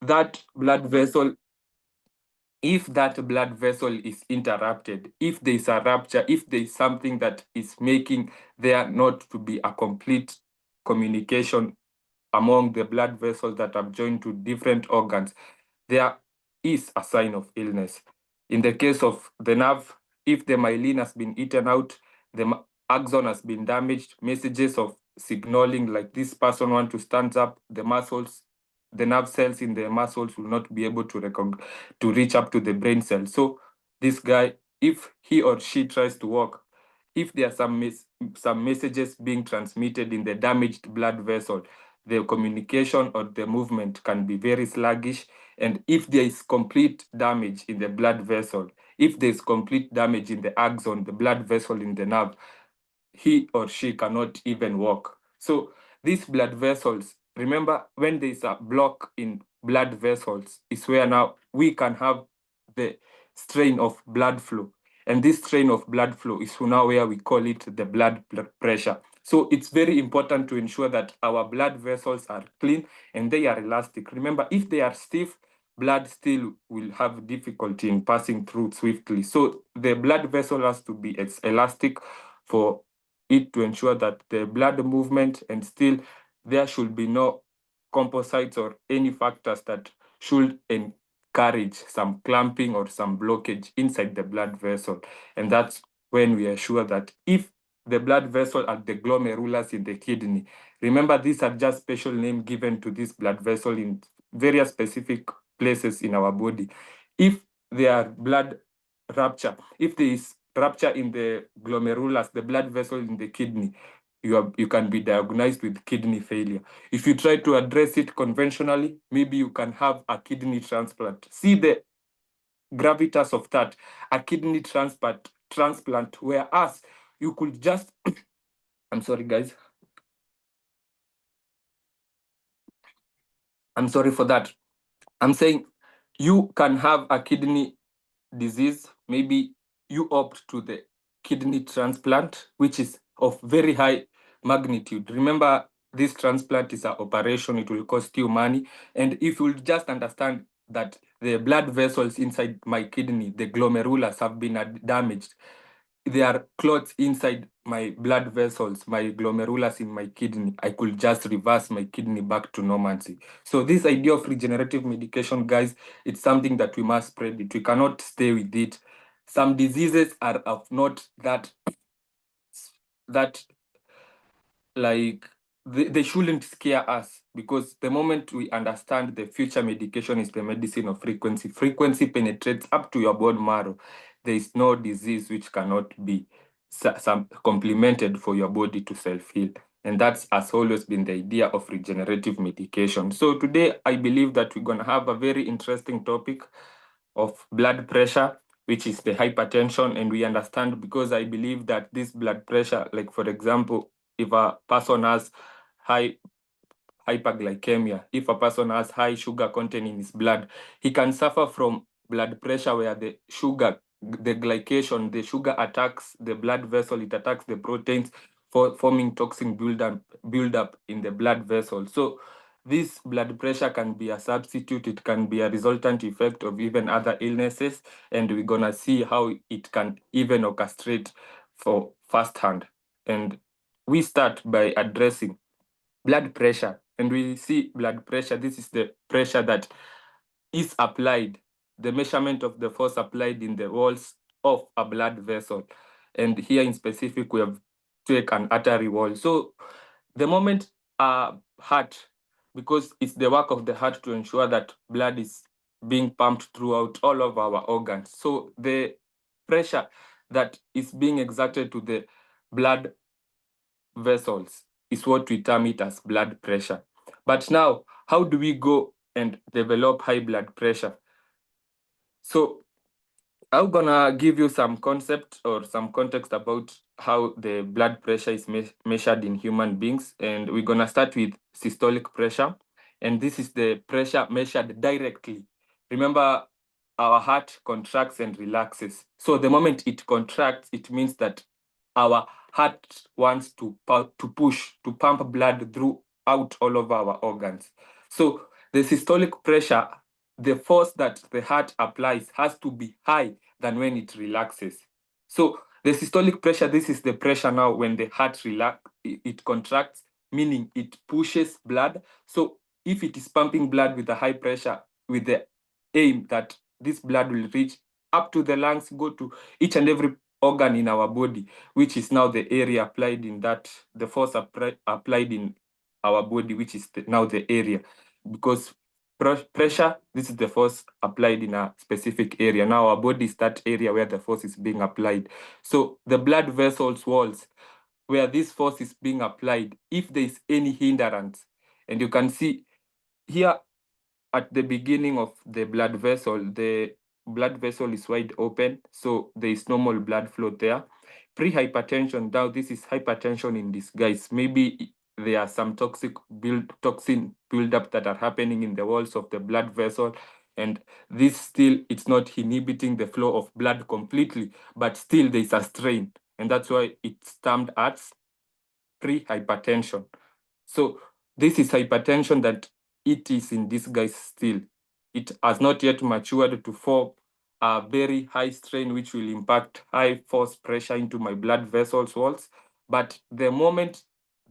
that blood vessel, if that blood vessel is interrupted, if there is a rupture, if there is something that is making there not to be a complete communication among the blood vessels that have joined to different organs, there is a sign of illness. In the case of the nerve, if the myelin has been eaten out, the axon has been damaged, messages of signaling like this person wants to stand up, the muscles, the nerve cells in the muscles will not be able to reach up to the brain cells. So this guy, if he or she tries to walk, if there are some messages being transmitted in the damaged blood vessel, the communication or the movement can be very sluggish. And if there is complete damage in the blood vessel, if there is complete damage in the axon, the blood vessel in the nerve, he or she cannot even walk. So these blood vessels, remember, when there is a block in blood vessels, is where now we can have the strain of blood flow. And this strain of blood flow is now where we call it the blood pressure. So it's very important to ensure that our blood vessels are clean and they are elastic. Remember, if they are stiff, blood still will have difficulty in passing through swiftly. So the blood vessel has to be elastic for it to ensure that the blood movement, and still there should be no composites or any factors that should encourage some clamping or some blockage inside the blood vessel. And that's when we are sure that if the blood vessel are the glomerulus in the kidney, remember these are just special name given to this blood vessel in various specific places in our body. If there are blood rupture, if there is rupture in the glomerulus, the blood vessel in the kidney, you can be diagnosed with kidney failure. If you try to address it conventionally, maybe you can have a kidney transplant. See the gravitas of that, a kidney transplant, whereas you could just, I'm sorry, guys. I'm sorry for that. I'm saying you can have a kidney disease, maybe you opt to the kidney transplant, which is of very high magnitude. Remember, this transplant is an operation, it will cost you money. And if you just understand that the blood vessels inside my kidney, the glomerulus, have been damaged, there are clots inside my blood vessels, my glomerulus in my kidney, I could just reverse my kidney back to normalcy. So this idea of regenerative medication, guys, it's something that we must spread it. We cannot stay with it. Some diseases are of not that like they shouldn't scare us, because the moment we understand the future medication is the medicine of frequency, frequency penetrates up to your bone marrow. There is no disease which cannot be some complemented for your body to self-heal. And that's has always been the idea of regenerative medication. So today I believe that we're going to have a very interesting topic of blood pressure, which is the hypertension. And we understand, because I believe that this blood pressure, like for example, if a person has high hyperglycemia, if a person has high sugar content in his blood, he can suffer from blood pressure where the sugar, the glycation, the sugar attacks the blood vessel, it attacks the proteins, forming toxin buildup in the blood vessel. So this blood pressure can be a substitute, it can be a resultant effect of even other illnesses, and we're gonna see how it can even orchestrate for firsthand. And we start by addressing blood pressure. And we see blood pressure, this is the pressure that is applied, the measurement of the force applied in the walls of a blood vessel. And here in specific, we have taken an artery wall. So the moment a heart, because it's the work of the heart to ensure that blood is being pumped throughout all of our organs. So the pressure that is being exerted to the blood vessels is what we term it as blood pressure. But now, how do we go and develop high blood pressure? So I'm gonna give you some concept or some context about how the blood pressure is measured in human beings. And we're gonna start with systolic pressure. And this is the pressure measured directly. Remember, our heart contracts and relaxes. So the moment it contracts, it means that our heart wants to push, to pump blood throughout all of our organs. So the systolic pressure, the force that the heart applies has to be high than when it relaxes. So the systolic pressure, this is the pressure now when the heart it contracts, meaning it pushes blood. So if it is pumping blood with a high pressure, with the aim that this blood will reach up to the lungs, go to each and every organ in our body, which is now the area applied in that, the force applied in our body, which is now the area. Because pressure, this is the force applied in a specific area. Now our body is that area where the force is being applied. So the blood vessels walls, where this force is being applied, if there is any hindrance, and you can see here at the beginning of the blood vessel is wide open, so there is normal blood flow there. Pre-hypertension, now this is hypertension in disguise. Maybe there are some toxin buildup that are happening in the walls of the blood vessel, and this still, it's not inhibiting the flow of blood completely, but still there's a strain, and that's why it's termed as pre-hypertension. So this is hypertension that it is in disguise still. It has not yet matured to form a very high strain which will impact high force pressure into my blood vessels walls. But the moment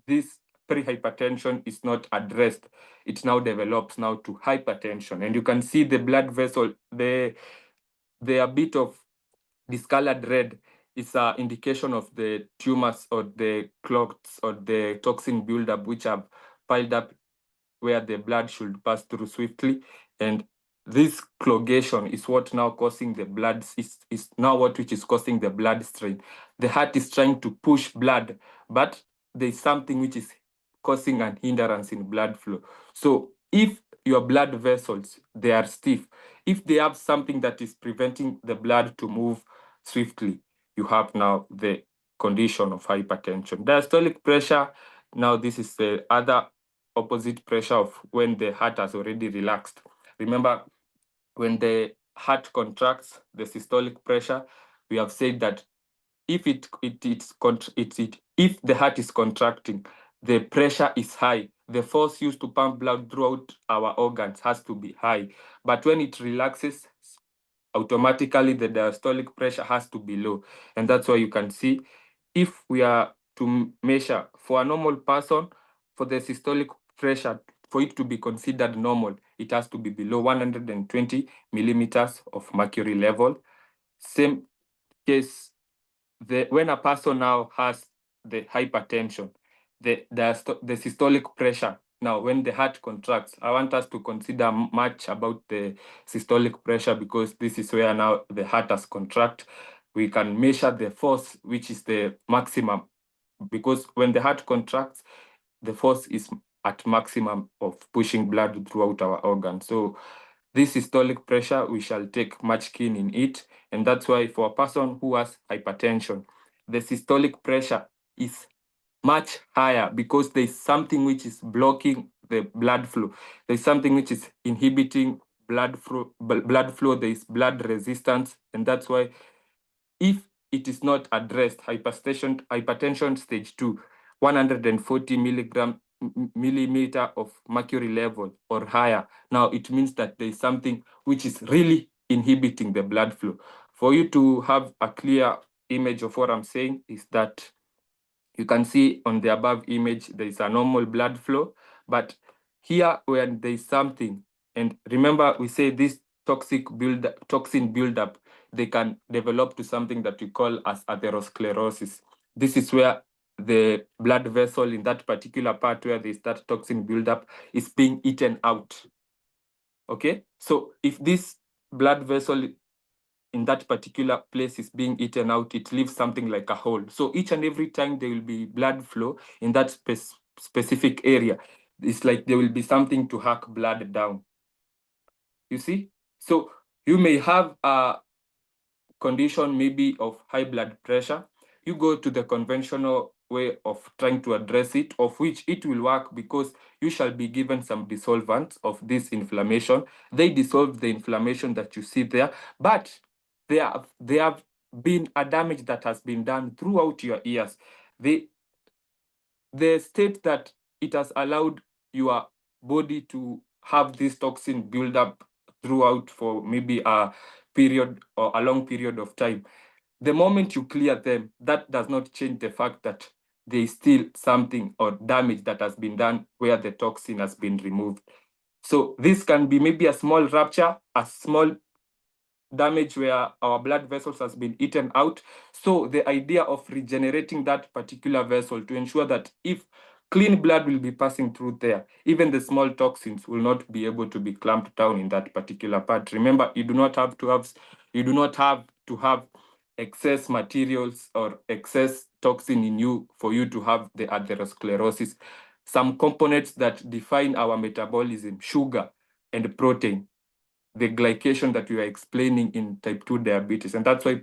this pre-hypertension is not addressed, it now develops now to hypertension. And you can see the blood vessel, the a bit of discolored red is an indication of the tumors or the clots or the toxin buildup which have piled up where the blood should pass through swiftly. And this clogation is what now causing the blood, is now what which is causing the blood strain. The heart is trying to push blood, but there's something which is causing an hindrance in blood flow. So if your blood vessels, they are stiff, if they have something that is preventing the blood to move swiftly, you have now the condition of hypertension. Diastolic pressure, now this is the other opposite pressure of when the heart has already relaxed. Remember, when the heart contracts, the systolic pressure, we have said that if if the heart is contracting, the pressure is high. The force used to pump blood throughout our organs has to be high. But when it relaxes, automatically the diastolic pressure has to be low. And that's why you can see, if we are to measure for a normal person, for the systolic pressure, for it to be considered normal, it has to be below 120 millimeters of mercury level. Same case, when a person now has the hypertension, the systolic pressure, now when the heart contracts, I want us to consider much about the systolic pressure, because this is where now the heart has contract. We can measure the force, which is the maximum, because when the heart contracts, the force is at maximum of pushing blood throughout our organs. So this systolic pressure, we shall take much keen in it. And that's why for a person who has hypertension, the systolic pressure is much higher, because there's something which is blocking the blood flow. There's something which is inhibiting blood flow. There is blood resistance. And that's why if it is not addressed, hypertension stage 2, 140 millimeter of mercury level or higher, now it means that there is something which is really inhibiting the blood flow. For you to have a clear image of what I'm saying, is that you can see on the above image, there is a normal blood flow, but here when there is something, and remember we say this toxin buildup, they can develop to something that we call as atherosclerosis. This is where the blood vessel in that particular part where there is that toxin buildup is being eaten out. Okay, so if this blood vessel in that particular place is being eaten out, it leaves something like a hole. So each and every time there will be blood flow in that specific area, it's like there will be something to hack blood down. You see? So you may have a condition maybe of high blood pressure. You go to the conventional way of trying to address it, of which it will work, because you shall be given some dissolvants of this inflammation. They dissolve the inflammation that you see there, but they have been a damage that has been done throughout your ears. The state that it has allowed your body to have this toxin build up throughout for maybe a period or a long period of time. The moment you clear them, that does not change the fact that there is still something or damage that has been done where the toxin has been removed. So this can be maybe a small rupture, a small damage where our blood vessels has been eaten out. So the idea of regenerating that particular vessel to ensure that if clean blood will be passing through there, even the small toxins will not be able to be clamped down in that particular part. Remember, you do not have to have excess materials or excess toxin in you for you to have the atherosclerosis. Some components that define our metabolism, sugar and protein, the glycation that we are explaining in type 2 diabetes. And that's why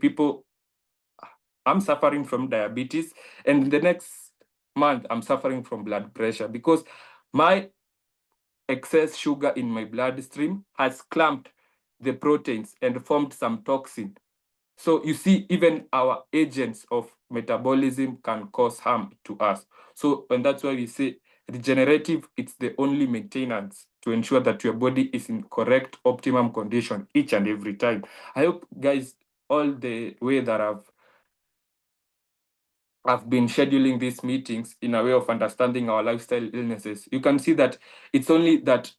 I'm suffering from diabetes. And the next month, I'm suffering from blood pressure because my excess sugar in my bloodstream has clamped the proteins and formed some toxin. So you see, even our agents of metabolism can cause harm to us. So, and that's why we say regenerative, it's the only maintenance to ensure that your body is in correct, optimum condition each and every time. I hope, guys, all the way that I've been scheduling these meetings in a way of understanding our lifestyle illnesses, you can see that it's only that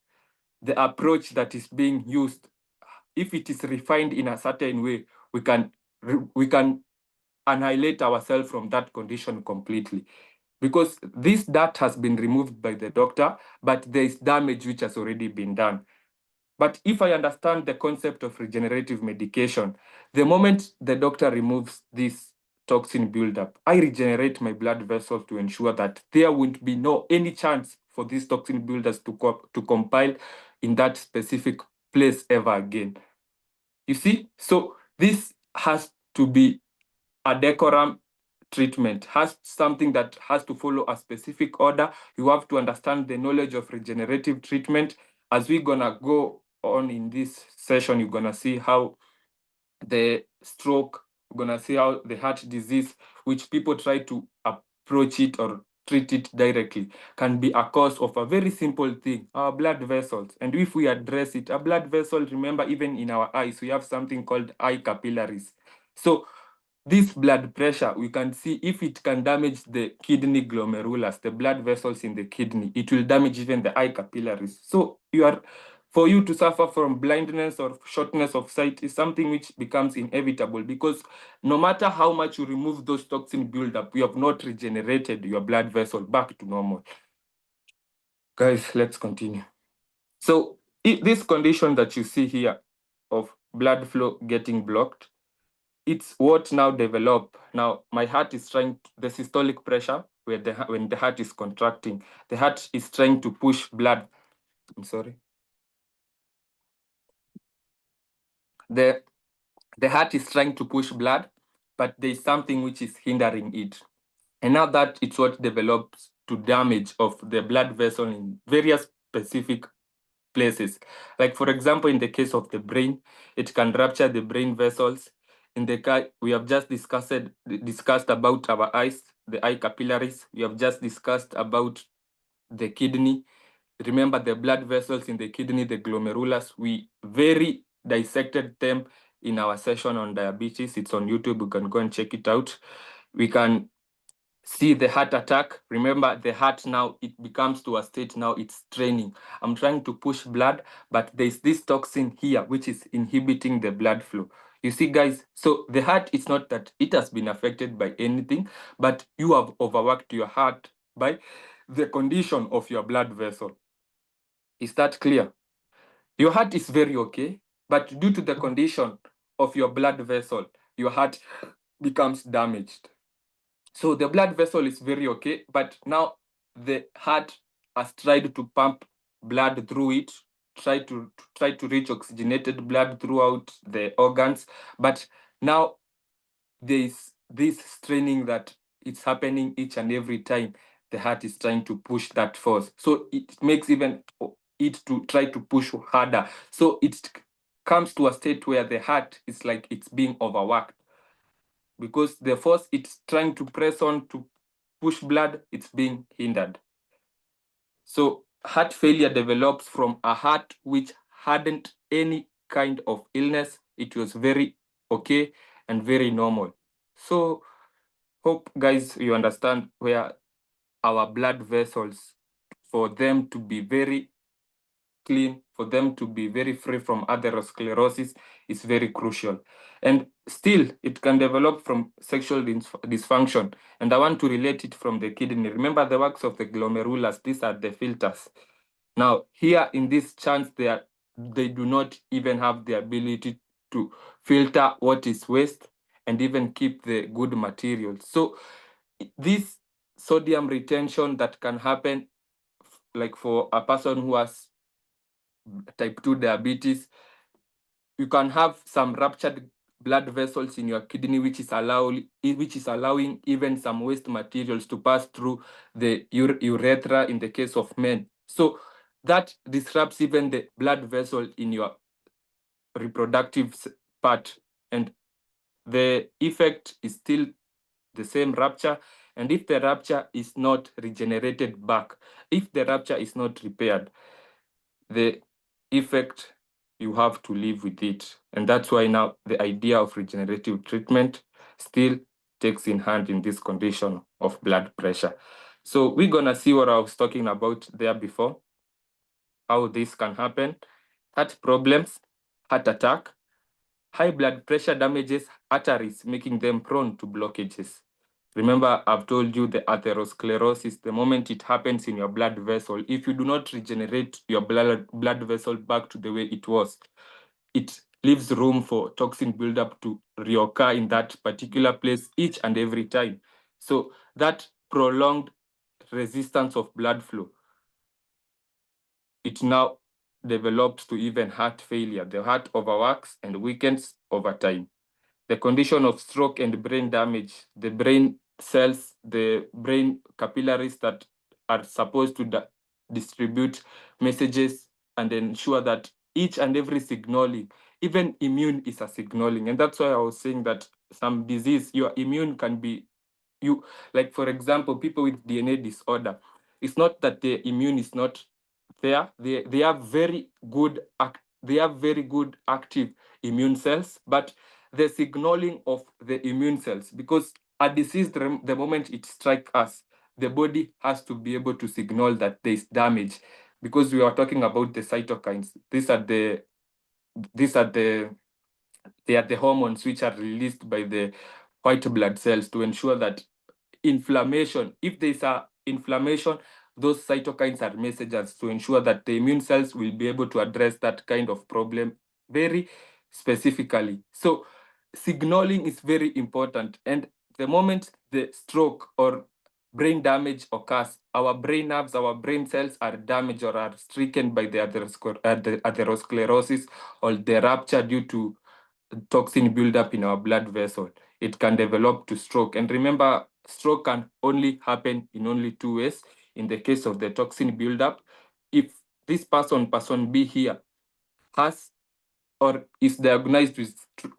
the approach that is being used, if it is refined in a certain way, we can annihilate ourselves from that condition completely. Because this dirt has been removed by the doctor, but there is damage which has already been done. But if I understand the concept of regenerative medication, the moment the doctor removes this toxin buildup, I regenerate my blood vessels to ensure that there won't be any chance for these toxin builders to compile in that specific place ever again. You see? So this has to be a decorum treatment, has something that has to follow a specific order. You have to understand the knowledge of regenerative treatment. As we're gonna go on in this session, you're gonna see how the stroke, we're gonna see how the heart disease, which people try to approach it or treat it directly, can be a cause of a very simple thing, our blood vessels. And if we address it, a blood vessel, remember, even in our eyes, we have something called eye capillaries. So this blood pressure, we can see if it can damage the kidney glomerulus, the blood vessels in the kidney, it will damage even the eye capillaries. So for you to suffer from blindness or shortness of sight is something which becomes inevitable, because no matter how much you remove those toxin buildup, you have not regenerated your blood vessel back to normal. Guys, let's continue. So this condition that you see here of blood flow getting blocked, it's what now develop. Now, my heart is the systolic pressure, when the heart is contracting, the heart is trying to push blood. I'm sorry. The heart is trying to push blood, but there's something which is hindering it. And now that it's what develops to damage of the blood vessel in various specific places. Like, for example, in the case of the brain, it can rupture the brain vessels. In the we have just discussed about our eyes, the eye capillaries. We have just discussed about the kidney. Remember the blood vessels in the kidney, the glomerulus. We very dissected them in our session on diabetes. It's on YouTube. You can go and check it out. We can see the heart attack. Remember, the heart now, it becomes to a state now, it's straining. I'm trying to push blood, but there's this toxin here which is inhibiting the blood flow. You see, guys, so the heart, it's not that it has been affected by anything, but you have overworked your heart by the condition of your blood vessel. Is that clear? Your heart is very okay, but due to the condition of your blood vessel, your heart becomes damaged. So the blood vessel is very okay, but now the heart has tried to pump blood through it, try to reach oxygenated blood throughout the organs, but now there's this straining that it's happening each and every time the heart is trying to push that force. So it makes even it to try to push harder. So it comes to a state where the heart is like it's being overworked, because the force it's trying to press on to push blood, it's being hindered. So heart failure develops from a heart which hadn't any kind of illness. It was very okay and very normal. So hope guys you understand where our blood vessels, for them to be very clean, for them to be very free from atherosclerosis, is very crucial. And still, it can develop from sexual dysfunction. And I want to relate it from the kidney. Remember the works of the glomerulus, these are the filters. Now, here in this chance, they do not even have the ability to filter what is waste and even keep the good materials. So this sodium retention that can happen, like for a person who has type 2 diabetes, you can have some ruptured blood vessels in your kidney, which is allowing even some waste materials to pass through the urethra in the case of men. So that disrupts even the blood vessel in your reproductive part, and the effect is still the same rupture. And if the rupture is not regenerated back, if the rupture is not repaired, the effect, you have to live with it. And that's why now the idea of regenerative treatment still takes in hand in this condition of blood pressure. So we're gonna see what I was talking about there before, how this can happen. Heart problems, heart attack, high blood pressure damages arteries, making them prone to blockages. Remember, I've told you the atherosclerosis, the moment it happens in your blood vessel, if you do not regenerate your blood vessel back to the way it was, it leaves room for toxin buildup to reoccur in that particular place each and every time. So that prolonged resistance of blood flow, it now develops to even heart failure. The heart overworks and weakens over time. The condition of stroke and brain damage, the brain cells, the brain capillaries that are supposed to distribute messages and ensure that each and every signaling, even immune is a signaling. And that's why I was saying that some disease, your immune can be, you, like for example, people with DNA disorder, it's not that the immune is not there. They have very good active immune cells, but the signaling of the immune cells, because a disease, the moment it strikes us, the body has to be able to signal that there is damage, because we are talking about the cytokines. They are the hormones which are released by the white blood cells to ensure that inflammation, if there's a inflammation, those cytokines are messengers to ensure that the immune cells will be able to address that kind of problem very specifically. So signaling is very important. And the moment the stroke or brain damage occurs, our brain nerves, our brain cells are damaged or are stricken by the atherosclerosis or the rupture due to toxin buildup in our blood vessel, it can develop to stroke. And remember, stroke can only happen in only two ways. In the case of the toxin buildup, if this person B here, has or is diagnosed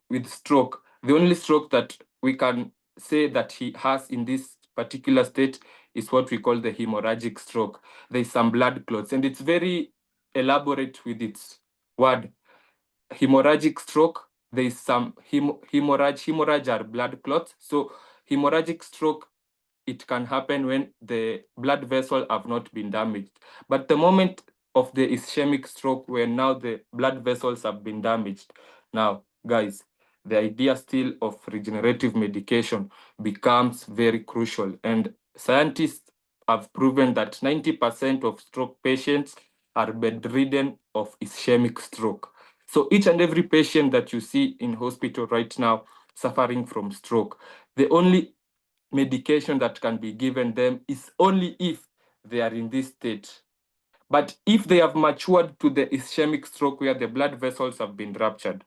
with stroke, the only stroke that we can say that he has in this particular state is what we call the hemorrhagic stroke. There's some blood clots, and it's very elaborate with its word. Hemorrhagic stroke, there is some hemorrhage are blood clots. So hemorrhagic stroke, it can happen when the blood vessel have not been damaged. But the moment of the ischemic stroke, where now the blood vessels have been damaged, now guys, the idea still of regenerative medication becomes very crucial. And scientists have proven that 90% of stroke patients are bedridden of ischemic stroke. So each and every patient that you see in hospital right now suffering from stroke, the only medication that can be given them is only if they are in this state. But if they have matured to the ischemic stroke where the blood vessels have been ruptured,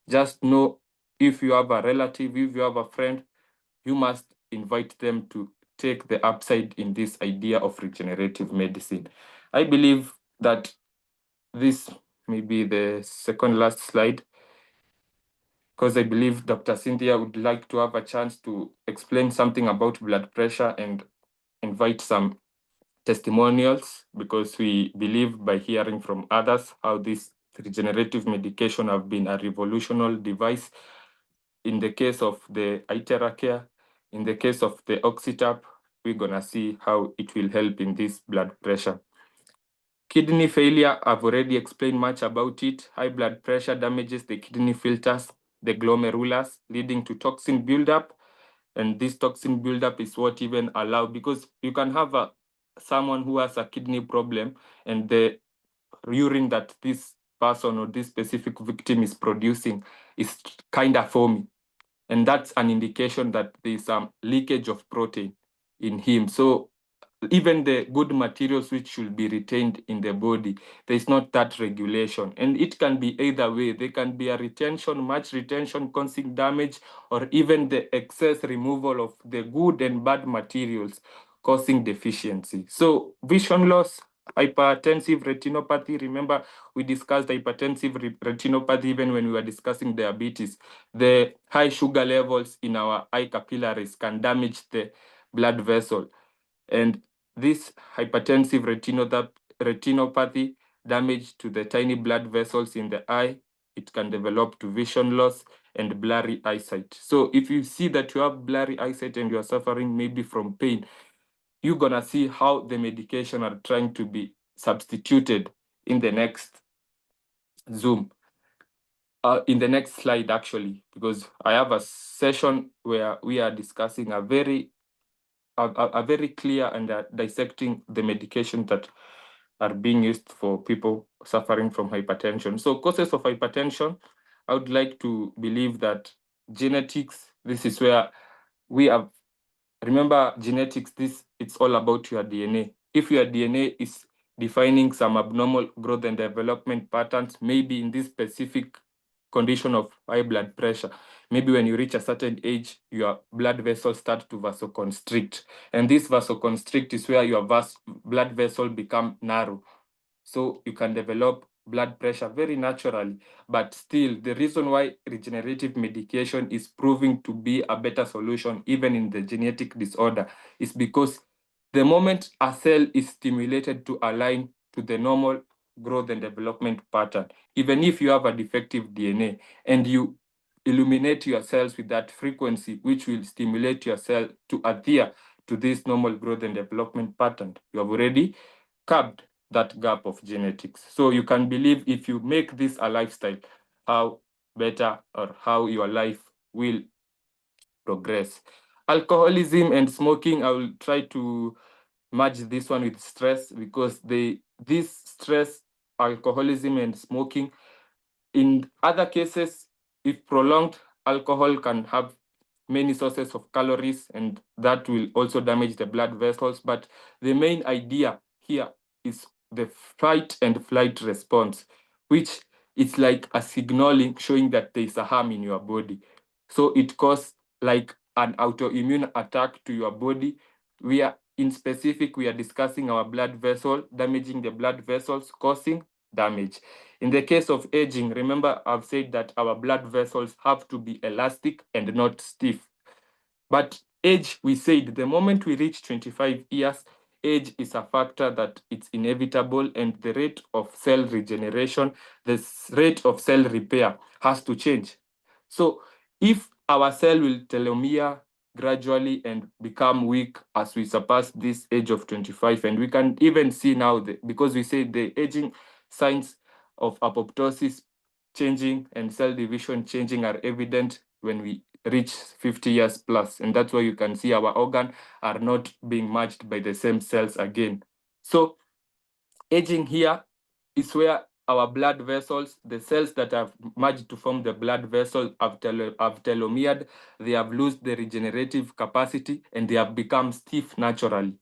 just know, if you have a relative, if you have a friend, you must invite them to take the upside in this idea of regenerative medicine. I believe that this may be the second last slide, because I believe Dr. Cynthia would like to have a chance to explain something about blood pressure and invite some testimonials, because we believe by hearing from others how this regenerative medication have been a revolutionary device. In the case of the Iteracare, in the case of the Oxytap, we're gonna see how it will help in this blood pressure. Kidney failure, I've already explained much about it. High blood pressure damages the kidney filters, the glomerulus, leading to toxin buildup. And this toxin buildup is what even allow, because you can have someone who has a kidney problem and the urine that this person or this specific victim is producing is kind of foamy. And that's an indication that there's some leakage of protein in him. So even the good materials which should be retained in the body, there's not that regulation. And it can be either way. There can be a retention, much retention causing damage, or even the excess removal of the good and bad materials causing deficiency. So vision loss, hypertensive retinopathy. Remember, we discussed hypertensive retinopathy even when we were discussing diabetes. The high sugar levels in our eye capillaries can damage the blood vessel. And this hypertensive retinopathy, damage to the tiny blood vessels in the eye, it can develop to vision loss and blurry eyesight. So if you see that you have blurry eyesight and you are suffering maybe from pain, you're gonna see how the medication are trying to be substituted in the next Zoom. In the next slide, actually, because I have a session where we are discussing a very clear and dissecting the medication that are being used for people suffering from hypertension. So causes of hypertension, I would like to believe that genetics, this is where we have, remember genetics, it's all about your DNA. If your DNA is defining some abnormal growth and development patterns, maybe in this specific condition of high blood pressure, maybe when you reach a certain age, your blood vessels start to vasoconstrict. And this vasoconstrict is where your blood vessel become narrow. So you can develop blood pressure very naturally. But still, the reason why regenerative medication is proving to be a better solution, even in the genetic disorder, is because the moment a cell is stimulated to align to the normal growth and development pattern, even if you have a defective DNA and you illuminate your cells with that frequency, which will stimulate your cell to adhere to this normal growth and development pattern, you have already curbed that gap of genetics. So you can believe if you make this a lifestyle, how better or how your life will progress. Alcoholism and smoking, I will try to merge this one with stress, because this stress, alcoholism and smoking, in other cases, if prolonged, alcohol can have many sources of calories, and that will also damage the blood vessels. But the main idea here is the fight and flight response, which is like a signaling showing that there is a harm in your body. So it causes like an autoimmune attack to your body. We are discussing our blood vessel, damaging the blood vessels, causing damage. In the case of aging, remember I've said that our blood vessels have to be elastic and not stiff. But age, we said the moment we reach 25 years, age is a factor that it's inevitable, and the rate of cell regeneration, the rate of cell repair has to change. So if our cell will telomere gradually and become weak as we surpass this age of 25, and we can even see now, because we say the aging signs of apoptosis changing and cell division changing are evident when we reach 50 years plus. And that's why you can see our organs are not being matched by the same cells again. So aging here is where our blood vessels, the cells that have merged to form the blood vessel, have telomered, they have lost the regenerative capacity, and they have become stiff naturally.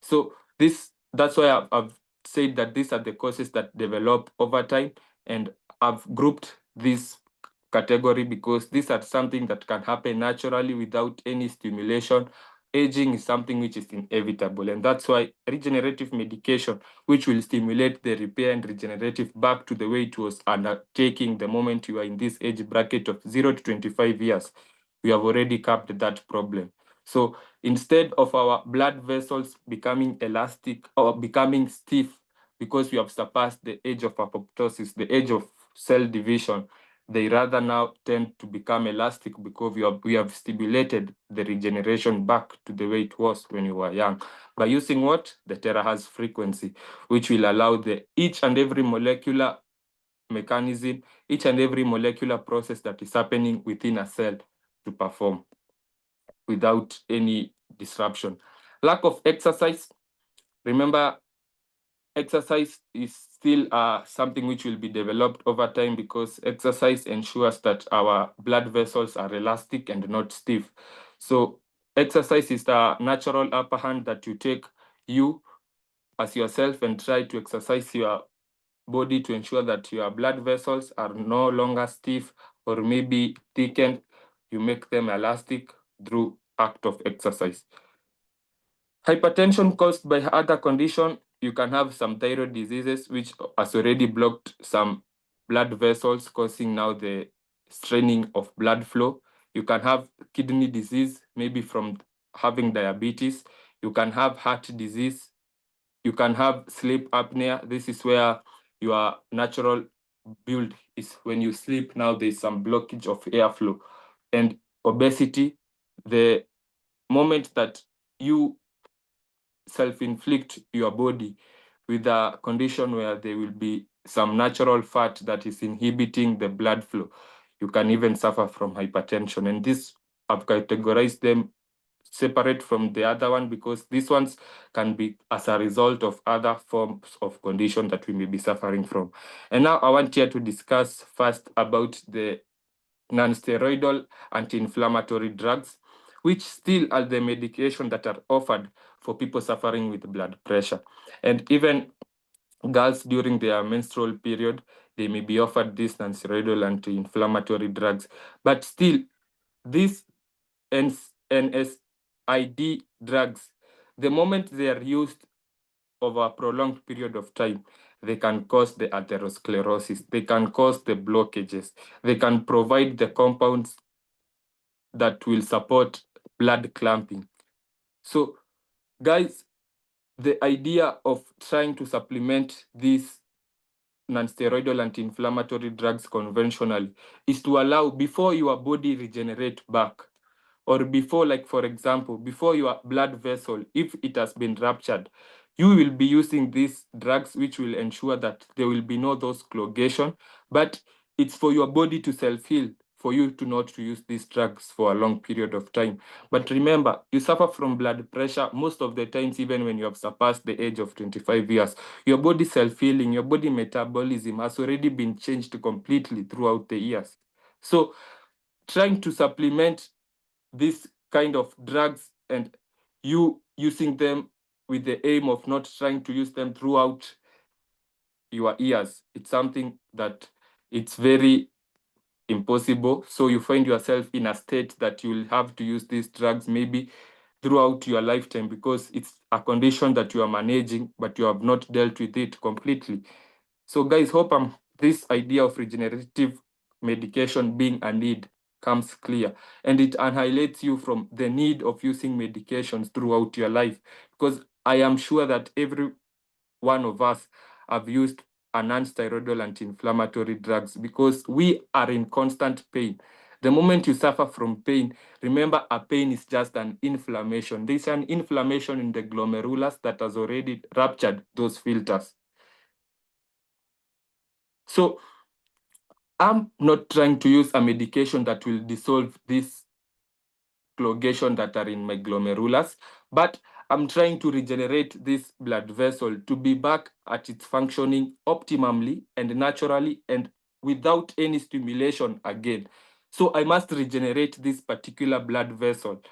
So that's why I've said that these are the causes that develop over time, and I've grouped this category because these are something that can happen naturally without any stimulation. Aging is something which is inevitable, and that's why regenerative medication, which will stimulate the repair and regenerative back to the way it was undertaking the moment you are in this age bracket of 0 to 25 years, we have already capped that problem. So instead of our blood vessels becoming elastic or becoming stiff because we have surpassed the age of apoptosis, the age of cell division, they rather now tend to become elastic because we have stimulated the regeneration back to the way it was when you were young. By using what? The terahertz frequency, which will allow each and every molecular mechanism, each and every molecular process that is happening within a cell to perform without any disruption. Lack of exercise. Remember, exercise is still something which will be developed over time because exercise ensures that our blood vessels are elastic and not stiff. So exercise is the natural upper hand that you take you as yourself and try to exercise your body to ensure that your blood vessels are no longer stiff or maybe thickened. You make them elastic through act of exercise. Hypertension caused by other condition, you can have some thyroid diseases which has already blocked some blood vessels, causing now the straining of blood flow. You can have kidney disease, maybe from having diabetes. You can have heart disease. You can have sleep apnea. This is where your natural build is when you sleep. Now there's some blockage of airflow. And obesity, the moment that you self-inflict your body with a condition where there will be some natural fat that is inhibiting the blood flow, you can even suffer from hypertension. And this, I've categorized them separate from the other one because these ones can be as a result of other forms of condition that we may be suffering from. And now I want here to discuss first about the non-steroidal anti-inflammatory drugs, which still are the medication that are offered for people suffering with blood pressure. And even girls during their menstrual period, they may be offered these non-steroidal anti-inflammatory drugs. But still, these NSAID drugs, the moment they are used over a prolonged period of time, they can cause the atherosclerosis, they can cause the blockages, they can provide the compounds that will support blood clamping. So, guys, the idea of trying to supplement these non-steroidal anti-inflammatory drugs conventionally is to allow before your body regenerate back, or before, like for example, before your blood vessel, if it has been ruptured, you will be using these drugs which will ensure that there will be no those clogation, but it's for your body to self-heal, for you to not to use these drugs for a long period of time. But remember, you suffer from blood pressure most of the times, even when you have surpassed the age of 25 years. Your body self-healing, your body metabolism has already been changed completely throughout the years. So trying to supplement this kind of drugs and you using them with the aim of not trying to use them throughout your years, it's something that it's very impossible. So you find yourself in a state that you'll have to use these drugs maybe throughout your lifetime because it's a condition that you are managing, but you have not dealt with it completely. So guys, hope this idea of regenerative medication being a need comes clear, and it annihilates you from the need of using medications throughout your life, because I am sure that every one of us have used a non-steroidal anti-inflammatory drugs because we are in constant pain. The moment you suffer from pain, remember a pain is just an inflammation. There's an inflammation in the glomerulus that has already ruptured those filters. So I'm not trying to use a medication that will dissolve this clogation that are in my glomerulus, but I'm trying to regenerate this blood vessel to be back at its functioning optimally and naturally and without any stimulation again. So I must regenerate this particular blood vessel.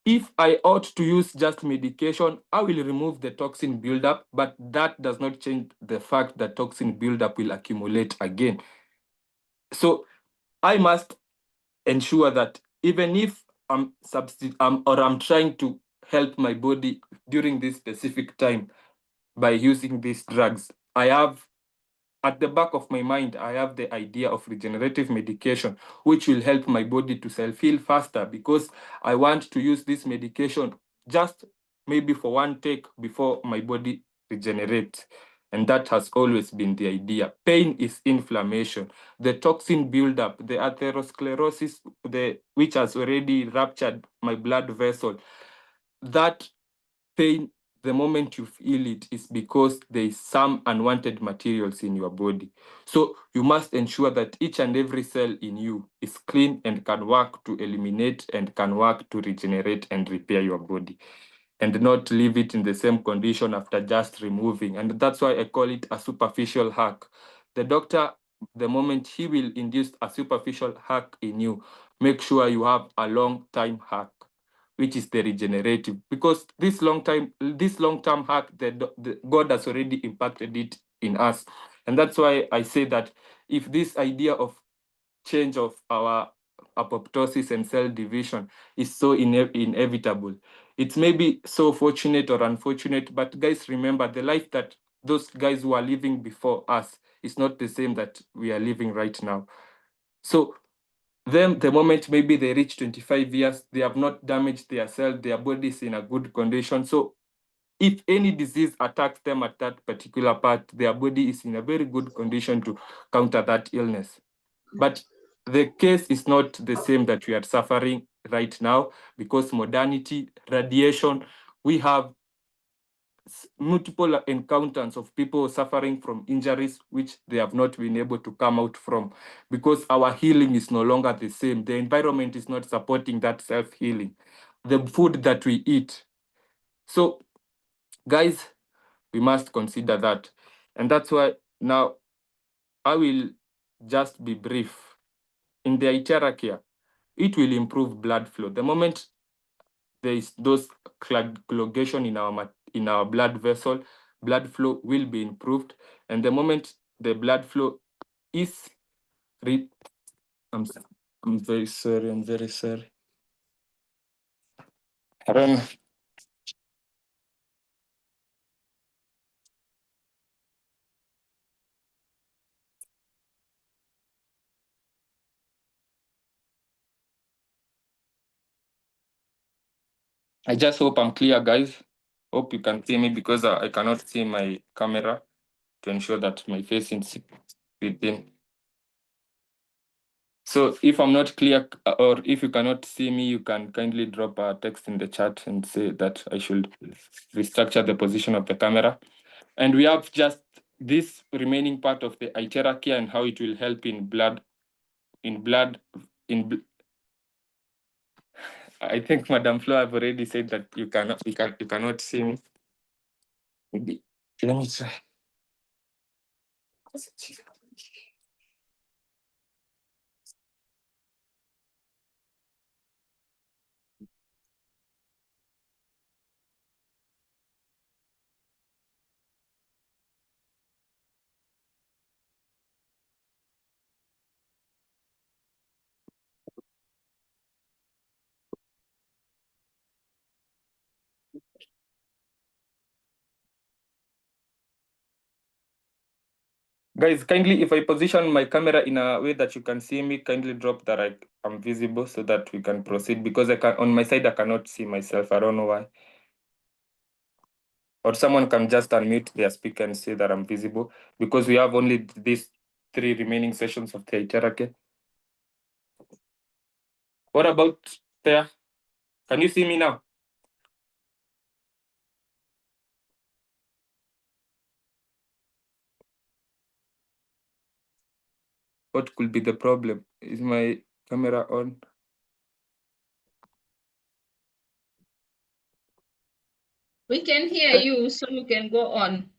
If I ought to use just medication, I will remove the toxin buildup, but that does not change the fact that toxin buildup will accumulate again. So I must ensure that even if I'm trying to help my body during this specific time by using these drugs, I have at the back of my mind, I have the idea of regenerative medication, which will help my body to self-heal faster, because I want to use this medication just maybe for one take before my body regenerates. And that has always been the idea. Pain is inflammation. The toxin buildup, the atherosclerosis, which has already ruptured my blood vessel, that pain, the moment you feel it, is because there is some unwanted materials in your body. So you must ensure that each and every cell in you is clean and can work to eliminate and can work to regenerate and repair your body, and not leave it in the same condition after just removing. And that's why I call it a superficial hack. The doctor, the moment he will induce a superficial hack in you, make sure you have a long-time hack, which is the regenerative, because this long-term hack, God has already impacted it in us. And that's why I say that if this idea of change of our apoptosis and cell division is so inevitable, it's maybe so fortunate or unfortunate, but guys, remember, the life that those guys who are living before us is not the same that we are living right now. So them, the moment maybe they reach 25 years, they have not damaged their cell, their body is in a good condition. So if any disease attacks them at that particular part, their body is in a very good condition to counter that illness. But the case is not the same that we are suffering right now, because modernity, radiation, we have multiple encounters of people suffering from injuries which they have not been able to come out from, because our healing is no longer the same. The environment is not supporting that self-healing, the food that we eat. So guys, we must consider that. And that's why now I will just be brief. In the Itera, it will improve blood flow. The moment there is those coagulation in our blood vessel, blood flow will be improved. And the moment the blood flow is I'm very sorry, I'm very sorry. I don't know. I just hope I'm clear, guys. Hope you can see me, because I cannot see my camera to ensure that my face is within. So if I'm not clear, or if you cannot see me, you can kindly drop a text in the chat and say that I should restructure the position of the camera. And we have just this remaining part of the Itera and how it will help in blood. I think Madam Flo, I've already said that you cannot see me. Maybe, let me try. Guys, kindly, if I position my camera in a way that you can see me, kindly drop that I'm visible so that we can proceed, because on my side, I cannot see myself. I don't know why. Or someone can just unmute their speaker and say that I'm visible, because we have only these 3 remaining sessions of the Itera. What about there? Can you see me now? What could be the problem? Is my camera on? We can hear you, so you can go on.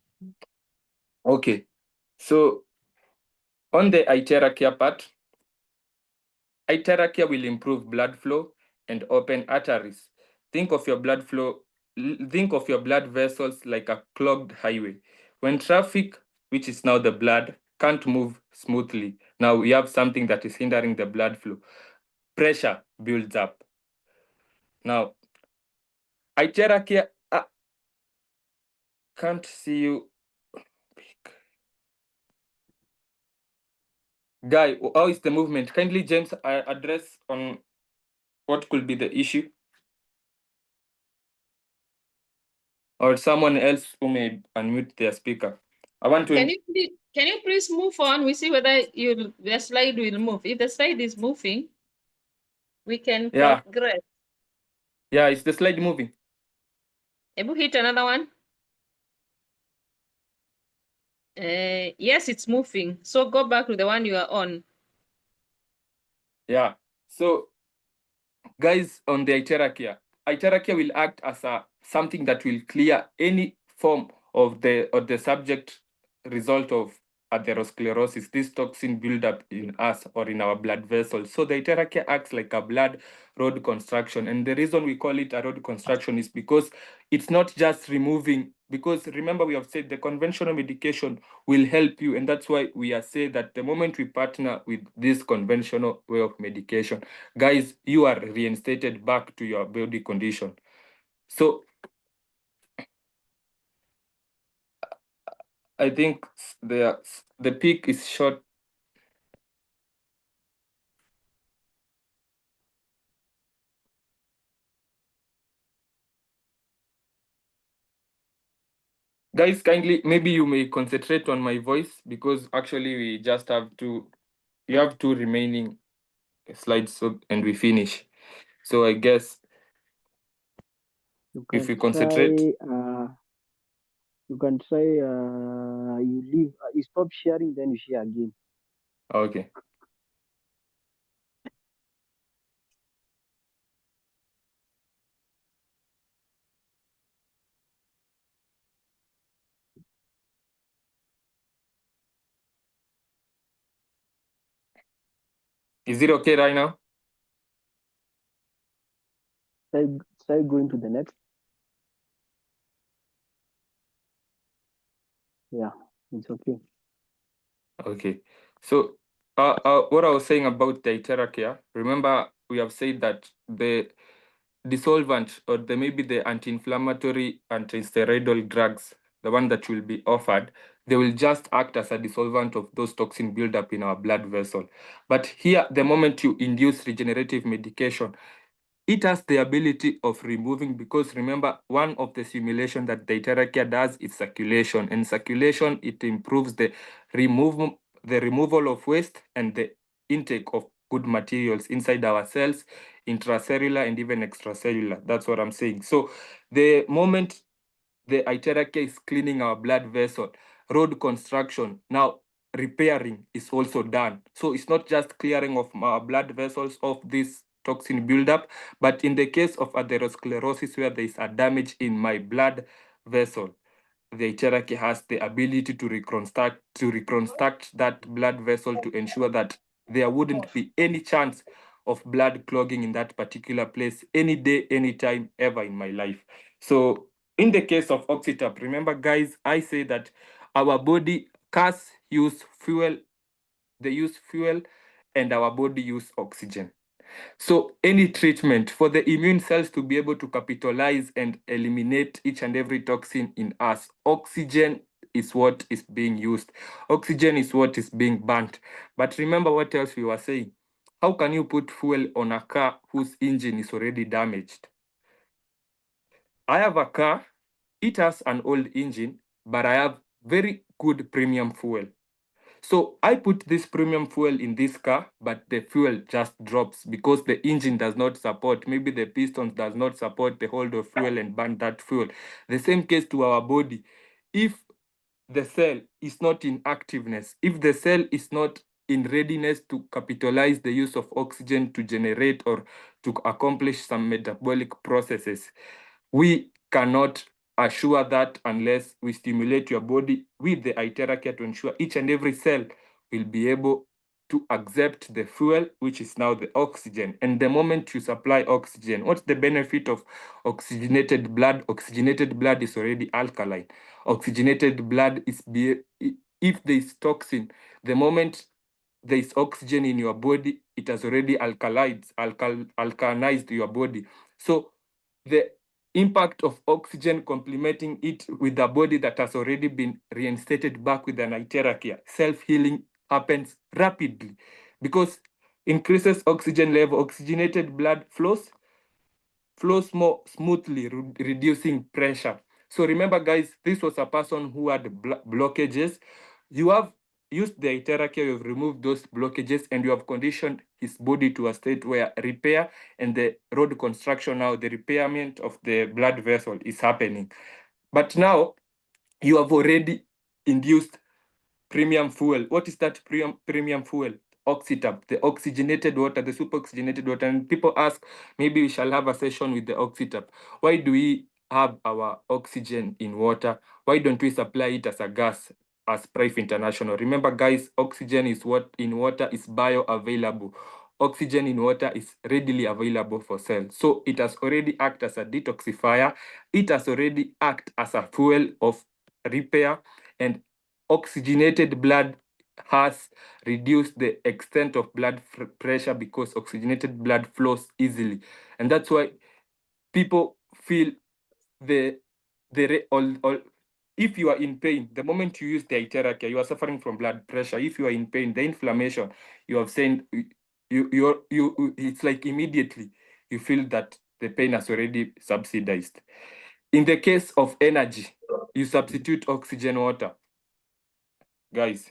Okay. So on the Itera part, Itera will improve blood flow and open arteries. Think of your blood flow, think of your blood vessels like a clogged highway. When traffic, which is now the blood, can't move smoothly, now we have something that is hindering the blood flow. Pressure builds up. Now, Itera can't see you. Guy, how is the movement? Kindly, James, address on what could be the issue. Or someone else who may unmute their speaker. I want to. Can you please move on? We see whether the slide will move. If the slide is moving, we can progress. Yeah, is the slide moving? Able hit another one? Yes, it's moving. So go back to the one you are on. Yeah. So, guys, on the iterarchy will act as something that will clear any form of the subject result of atherosclerosis, this toxin buildup in us or in our blood vessels. So the iterarchy acts like a blood road construction. And the reason we call it a road construction is because it's not just removing, because remember we have said the conventional medication will help you. And that's why we are saying that the moment we partner with this conventional way of medication, guys, you are reinstated back to your body condition. So I think the peak is short. Guys, kindly, maybe you may concentrate on my voice, because actually we just have you have two remaining slides, so, and we finish. So I guess if we concentrate. You can try, you leave, you stop sharing, then you share again. Okay. Is it okay right now? Try going to the next. Yeah, it's okay. Okay. So what I was saying about the iterarchy, remember we have said that the dissolvant or maybe the anti-inflammatory, anti-steroidal drugs, the one that will be offered, they will just act as a dissolvant of those toxin buildup in our blood vessel. But here, the moment you induce regenerative medication, it has the ability of removing, because remember, one of the simulation that the iterarchy does is circulation. And circulation, it improves the removal of waste and the intake of good materials inside our cells, intracellular and even extracellular. That's what I'm saying. So the moment the iterarchy is cleaning our blood vessel, road construction, now repairing is also done. So it's not just clearing of our blood vessels of this toxin buildup, but in the case of atherosclerosis, where there is a damage in my blood vessel, the iterarchy has the ability to reconstruct that blood vessel to ensure that there wouldn't be any chance of blood clogging in that particular place any day, anytime, ever in my life. So in the case of Oxytap, remember guys, I say that our cars use fuel, they use fuel, and our body use oxygen. So any treatment for the immune cells to be able to capitalize and eliminate each and every toxin in us, oxygen is what is being used. Oxygen is what is being burnt. But remember what else we were saying. How can you put fuel on a car whose engine is already damaged? I have a car, it has an old engine, but I have very good premium fuel. So I put this premium fuel in this car, but the fuel just drops because the engine does not support. Maybe the pistons does not support the hold of fuel and burn that fuel. The same case to our body. If the cell is not in activeness, if the cell is not in readiness to capitalize the use of oxygen to generate or to accomplish some metabolic processes, we cannot assure that unless we stimulate your body with the iterarchy to ensure each and every cell will be able to accept the fuel, which is now the oxygen. And the moment you supply oxygen, what's the benefit of oxygenated blood? Oxygenated blood is already alkaline. Oxygenated blood is, if there is toxin, the moment there is oxygen in your body, it has already alkalinized your body. So the impact of oxygen complementing it with a body that has already been reinstated back with an iterarchy, self-healing happens rapidly because increases oxygen level, oxygenated blood flows more smoothly, reducing pressure. So remember, guys, this was a person who had blockages. You have used the Iteracare, you have removed those blockages, and you have conditioned his body to a state where repair and the road construction now, the repairment of the blood vessel is happening. But now you have already induced premium fuel. What is that premium fuel? Oxytap, the oxygenated water, the super oxygenated water. And people ask, maybe we shall have a session with the Oxytap. Why do we have our oxygen in water? Why don't we supply it as a gas as Price International? Remember, guys, oxygen is what in water is bioavailable. Oxygen in water is readily available for cells. So it has already acted as a detoxifier. It has already acted as a fuel of repair, and oxygenated blood has reduced the extent of blood pressure because oxygenated blood flows easily. And that's why people feel if you are in pain, the moment you use the Iteracare, you are suffering from blood pressure. If you are in pain, the inflammation, you have seen, it's like immediately you feel that the pain has already subsidized. In the case of energy, you substitute oxygen water. Guys,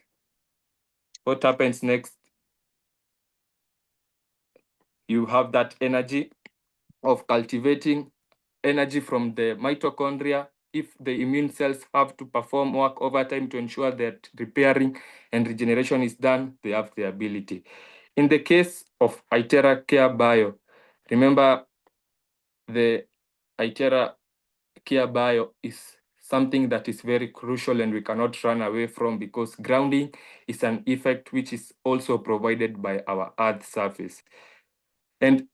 what happens next? You have that energy of cultivating energy from the mitochondria. If the immune cells have to perform work over time to ensure that repairing and regeneration is done, they have the ability. In the case of Iteracare Bio, remember the Iteracare Bio is something that is very crucial and we cannot run away from, because grounding is an effect which is also provided by our Earth surface. And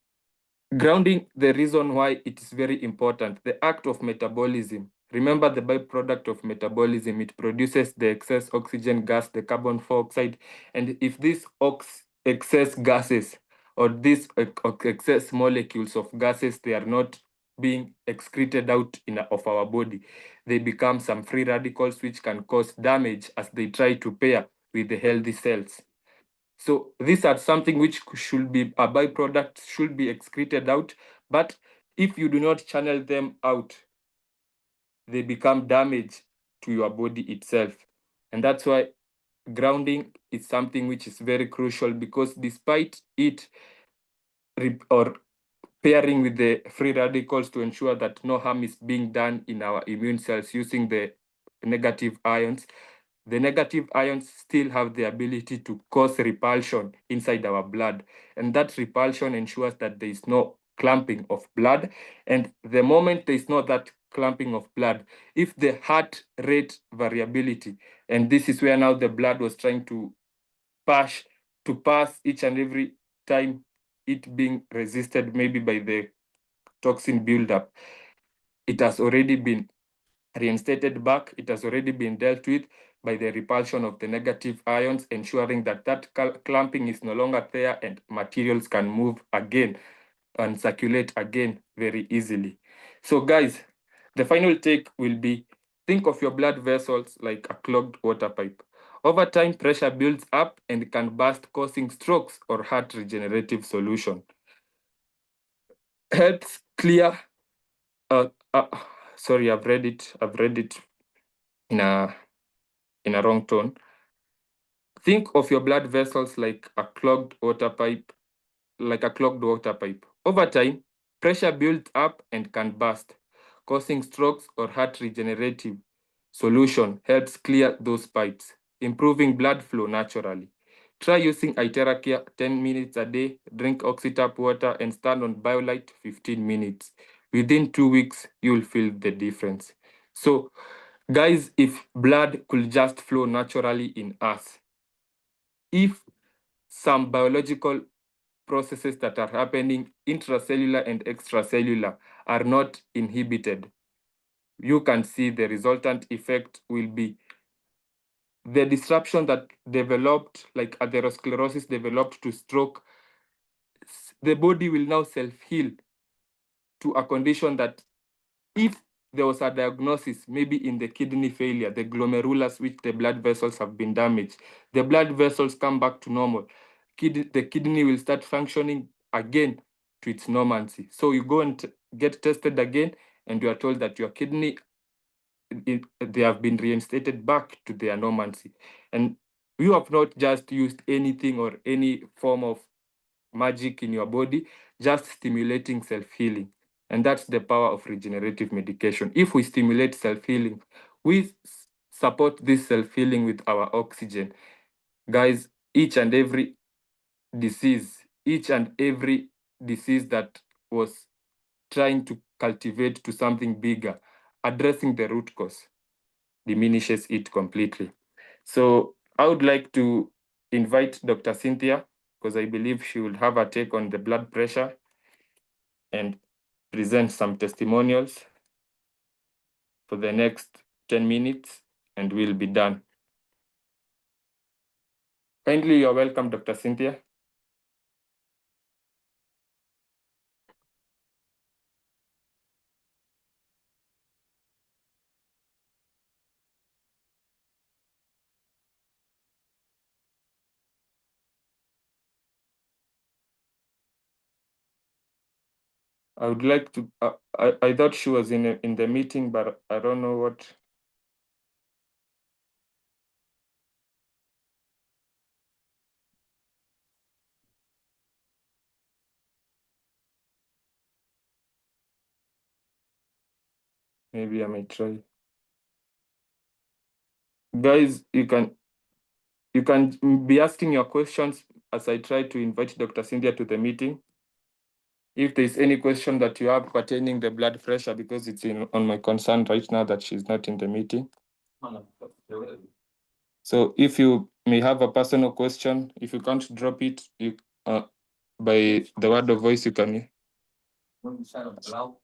grounding, the reason why it is very important, the act of metabolism. Remember the byproduct of metabolism, it produces the excess oxygen gas, the carbon dioxide. And if these excess gases or these excess molecules of gases, they are not being excreted out of our body, they become some free radicals which can cause damage as they try to pair with the healthy cells. So these are something which should be a byproduct, should be excreted out. But if you do not channel them out, they become damage to your body itself. And that's why grounding is something which is very crucial, because despite it or pairing with the free radicals to ensure that no harm is being done in our immune cells using the negative ions, the negative ions still have the ability to cause repulsion inside our blood. And that repulsion ensures that there is no clumping of blood. And the moment there is not that clumping of blood, if the heart rate variability, and this is where now the blood was trying to pass each and every time, it being resisted maybe by the toxin buildup, it has already been reinstated back. It has already been dealt with by the repulsion of the negative ions, ensuring that that clumping is no longer there and materials can move again and circulate again very easily. So guys, the final take will be, think of your blood vessels like a clogged water pipe. Over time, pressure builds up and can burst, causing strokes or heart regenerative solution. Helps clear, sorry, I've read it in a wrong tone. Think of your blood vessels like a clogged water pipe, Over time, pressure builds up and can burst, causing strokes or heart regenerative solution helps clear those pipes, improving blood flow naturally. Try using Iteracare 10 minutes a day, drink Oxytap water, and stand on BioLite 15 minutes. Within 2 weeks, you'll feel the difference. So, guys, if blood could just flow naturally in us, if some biological processes that are happening intracellular and extracellular are not inhibited, you can see the resultant effect will be the disruption that developed, like atherosclerosis developed to stroke. The body will now self-heal to a condition that if there was a diagnosis, maybe in the kidney failure, the glomerulus, which the blood vessels have been damaged, the blood vessels come back to normal. The kidney will start functioning again to its normalcy. So you go and get tested again, and you are told that your kidney, they have been reinstated back to their normalcy. And you have not just used anything or any form of magic in your body, just stimulating self-healing. And that's the power of regenerative medication. If we stimulate self-healing, we support this self-healing with our oxygen. Guys, each and every disease that was trying to cultivate to something bigger, addressing the root cause diminishes it completely. So I would like to invite Dr. Cynthia, because I believe she will have a take on the blood pressure and present some testimonials for the next 10 minutes, and we'll be done. Kindly, you're welcome, Dr. Cynthia. I would like to, I thought she was in the meeting, but I don't know what. Maybe I may try. Guys, you can be asking your questions as I try to invite Dr. Cynthia to the meeting. If there's any question that you have pertaining the blood pressure, because it's on my concern right now that she's not in the meeting. So if you may have a personal question, if you can't drop it, by the word of voice, you can.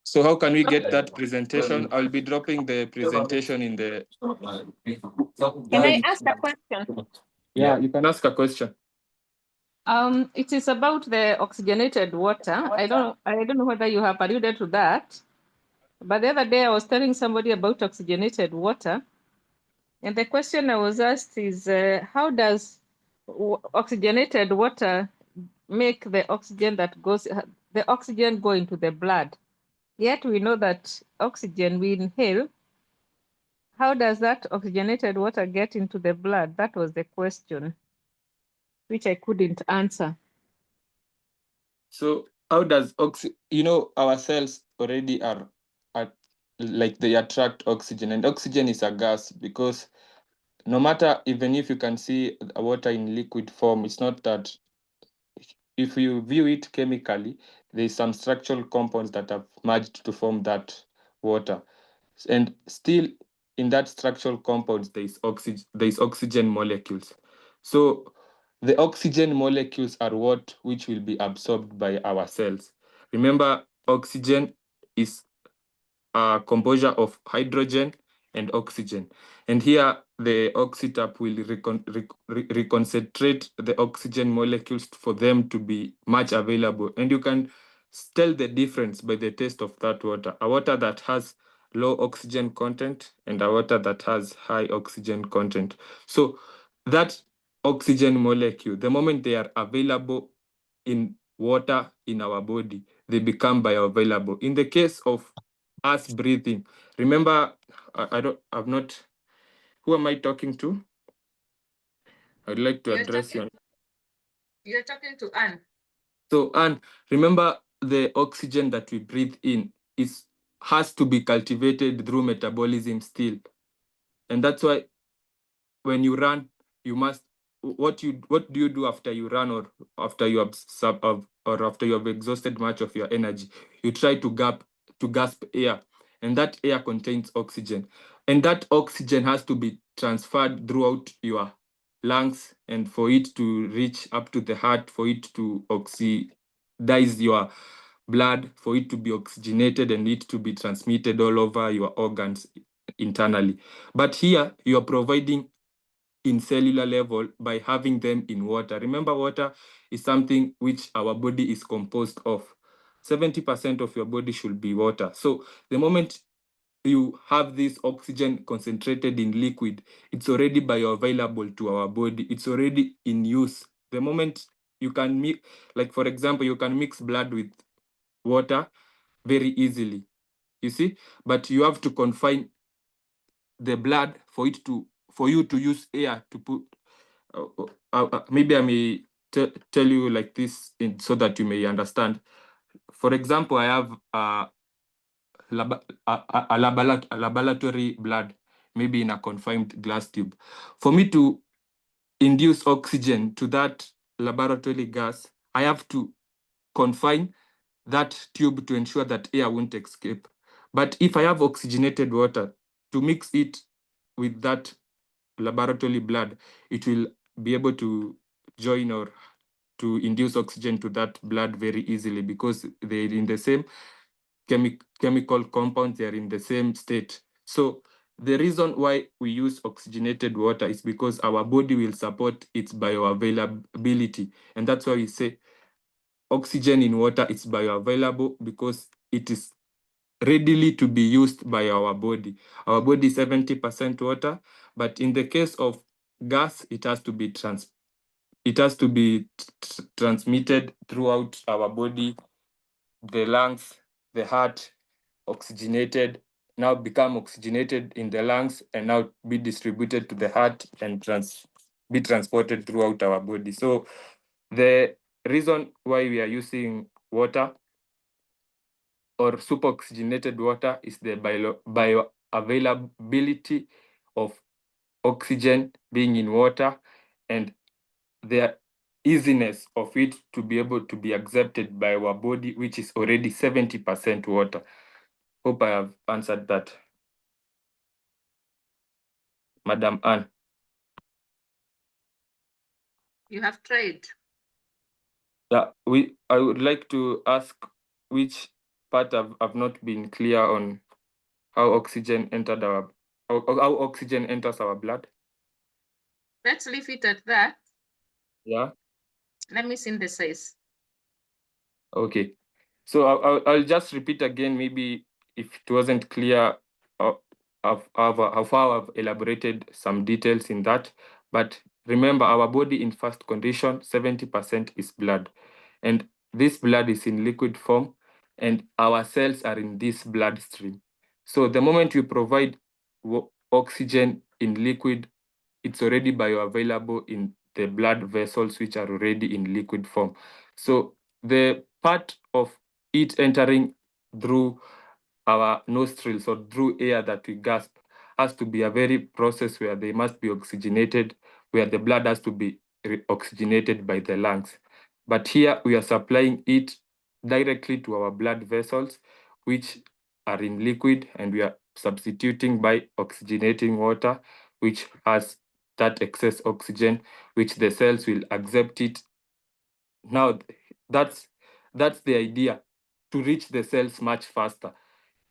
So how can we get that presentation? I'll be dropping the presentation in the. Can I ask a question? Yeah, you can ask a question. It is about the oxygenated water. I don't know whether you have alluded to that, but the other day I was telling somebody about oxygenated water, and the question I was asked is, how does oxygenated water make the oxygen go into the blood? Yet we know that oxygen we inhale. How does that oxygenated water get into the blood? That was the question, which I couldn't answer. So how does our cells already are like they attract oxygen, and oxygen is a gas, because no matter, even if you can see water in liquid form, it's not that. If you view it chemically, there's some structural compounds that have merged to form that water, and still in that structural compounds there's oxygen molecules. So the oxygen molecules are which will be absorbed by our cells. Remember, oxygen is a composure of hydrogen and oxygen. And here the oxytap will reconcentrate the oxygen molecules for them to be much available. And you can tell the difference by the taste of that water. A water that has low oxygen content and a water that has high oxygen content. So that oxygen molecule, the moment they are available in water in our body, they become bioavailable. In the case of us breathing, remember, who am I talking to? I'd like to address you. You're talking to Anne. So, Anne, remember, the oxygen that we breathe in has to be cultivated through metabolism still. And that's why when you run, you must, what do you do after you run, or after you have exhausted much of your energy? You try to gasp air, and that air contains oxygen, and that oxygen has to be transferred throughout your lungs, and for it to reach up to the heart, for it to oxidize your blood, for it to be oxygenated, and it to be transmitted all over your organs internally. But here you are providing in cellular level by having them in water. Remember, water is something which our body is composed of. 70% of your body should be water. So the moment you have this oxygen concentrated in liquid, it's already bioavailable to our body. It's already in use. The moment you can mix, like for example, you can mix blood with water very easily, you see, but you have to confine the blood for you to use air to put. Maybe I may tell you like this so that you may understand. For example, I have a laboratory blood, maybe in a confined glass tube. For me to induce oxygen to that laboratory gas, I have to confine that tube to ensure that air won't escape. But if I have oxygenated water, to mix it with that laboratory blood, it will be able to join or to induce oxygen to that blood very easily because they're in the same chemical compounds, they're in the same state. So the reason why we use oxygenated water is because our body will support its bioavailability. And that's why we say oxygen in water is bioavailable because it is readily to be used by our body. Our body is 70% water, but in the case of gas, it has to be transmitted throughout our body, the lungs, the heart, oxygenated, now become oxygenated in the lungs and now be distributed to the heart and be transported throughout our body. So the reason why we are using water or superoxygenated water is the bioavailability of oxygen being in water and the easiness of it to be able to be accepted by our body, which is already 70% water. Hope I have answered that. Madam Anne. You have tried. Yeah, I would like to ask which part have not been clear on how oxygen entered how oxygen enters our blood. Let's leave it at that. Yeah. Let me synthesize. Okay. So I'll just repeat again, maybe if it wasn't clear, how far I've elaborated some details in that. But remember, our body in first condition, 70% is blood. And this blood is in liquid form, and our cells are in this bloodstream. So the moment we provide oxygen in liquid, it's already bioavailable in the blood vessels, which are already in liquid form. So the part of it entering through our nostrils or through air that we gasp has to be a very process where they must be oxygenated, where the blood has to be oxygenated by the lungs. But here we are supplying it directly to our blood vessels, which are in liquid, and we are substituting by oxygenating water, which has that excess oxygen, which the cells will accept it. Now, that's the idea, to reach the cells much faster.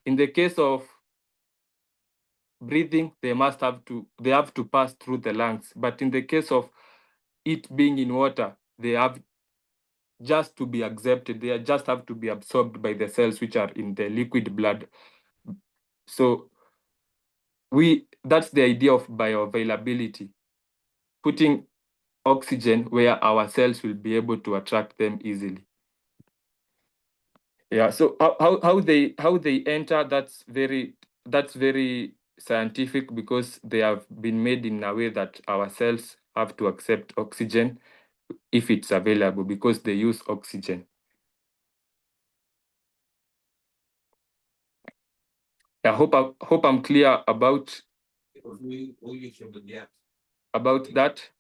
In the case of breathing, they have to pass through the lungs. But in the case of it being in water, they have just to be accepted. They just have to be absorbed by the cells which are in the liquid blood. So that's the idea of bioavailability, putting oxygen where our cells will be able to attract them easily. Yeah. So how they enter, that's very scientific because they have been made in a way that our cells have to accept oxygen if it's available because they use oxygen. I hope I'm clear about that,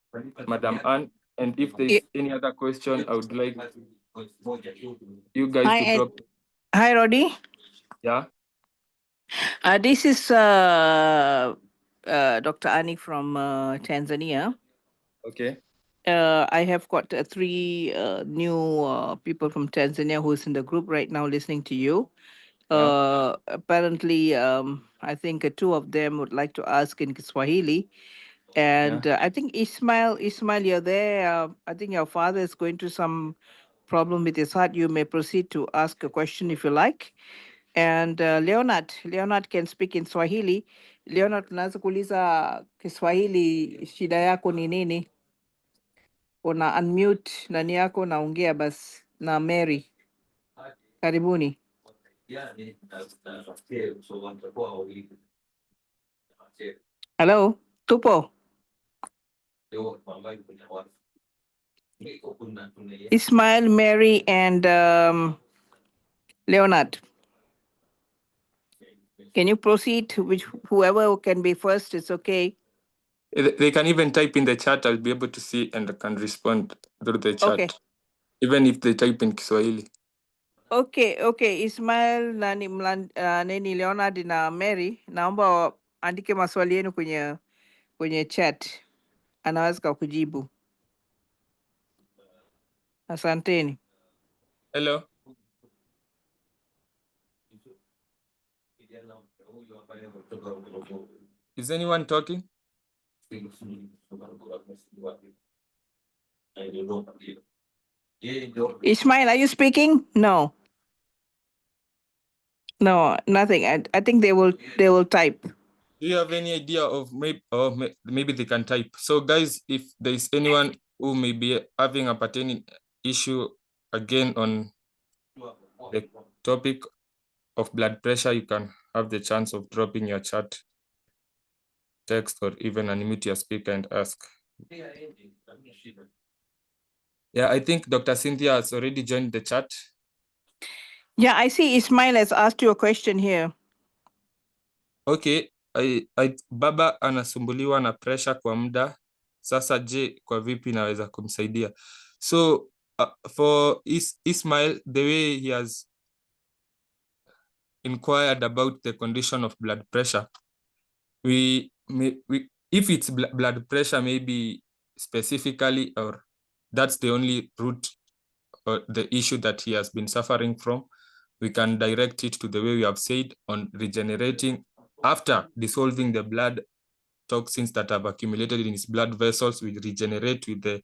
Madam Anne. And if there's any other question, I would like you guys to drop. Hi, Roddy. Yeah. This is Dr. Ani from Tanzania. Okay. I have got three new people from Tanzania who's in the group right now listening to you. Apparently, I think two of them would like to ask in Kiswahili. And I think Ismail, you're there. I think your father is going through some problem with his heart. You may proceed to ask a question if you like. And Leonard can speak in Swahili. Leonard, tunaweza kuuliza Kiswahili, shida yako ni nini? Una unmute nani yako, naongea basi na Mary. Karibuni. Hello, tupo? Ismail, Mary, and Leonard. Can you proceed? Which whoever can be first, it's okay. They can even type in the chat. I'll be able to see and can respond through the chat. Okay. Even if they type in Kiswahili. Okay. Ismail, neni Leonard na Mary, naomba andike maswali yenu kwenye chat. Anaweza kujibu. Asanteni. Hello. Is anyone talking? Ismail, are you speaking? No. No, nothing. I think they will type. Do you have any idea of maybe they can type? So guys, if there is anyone who may be having a pertaining issue again on the topic of blood pressure, you can have the chance of dropping your chat, text, or even unmute your speaker and ask. Yeah, I think Dr. Cynthia has already joined the chat. Yeah, I see Ismail has asked you a question here. Okay, baba anasumbuliwa na pressure kwa muda. Sasa je, kwa vipi naweza kumsaidia? So for Ismail, the way he has inquired about the condition of blood pressure, if it's blood pressure, maybe specifically, or that's the only root or the issue that he has been suffering from, we can direct it to the way we have said on regenerating after dissolving the blood toxins that have accumulated in his blood vessels. We regenerate with the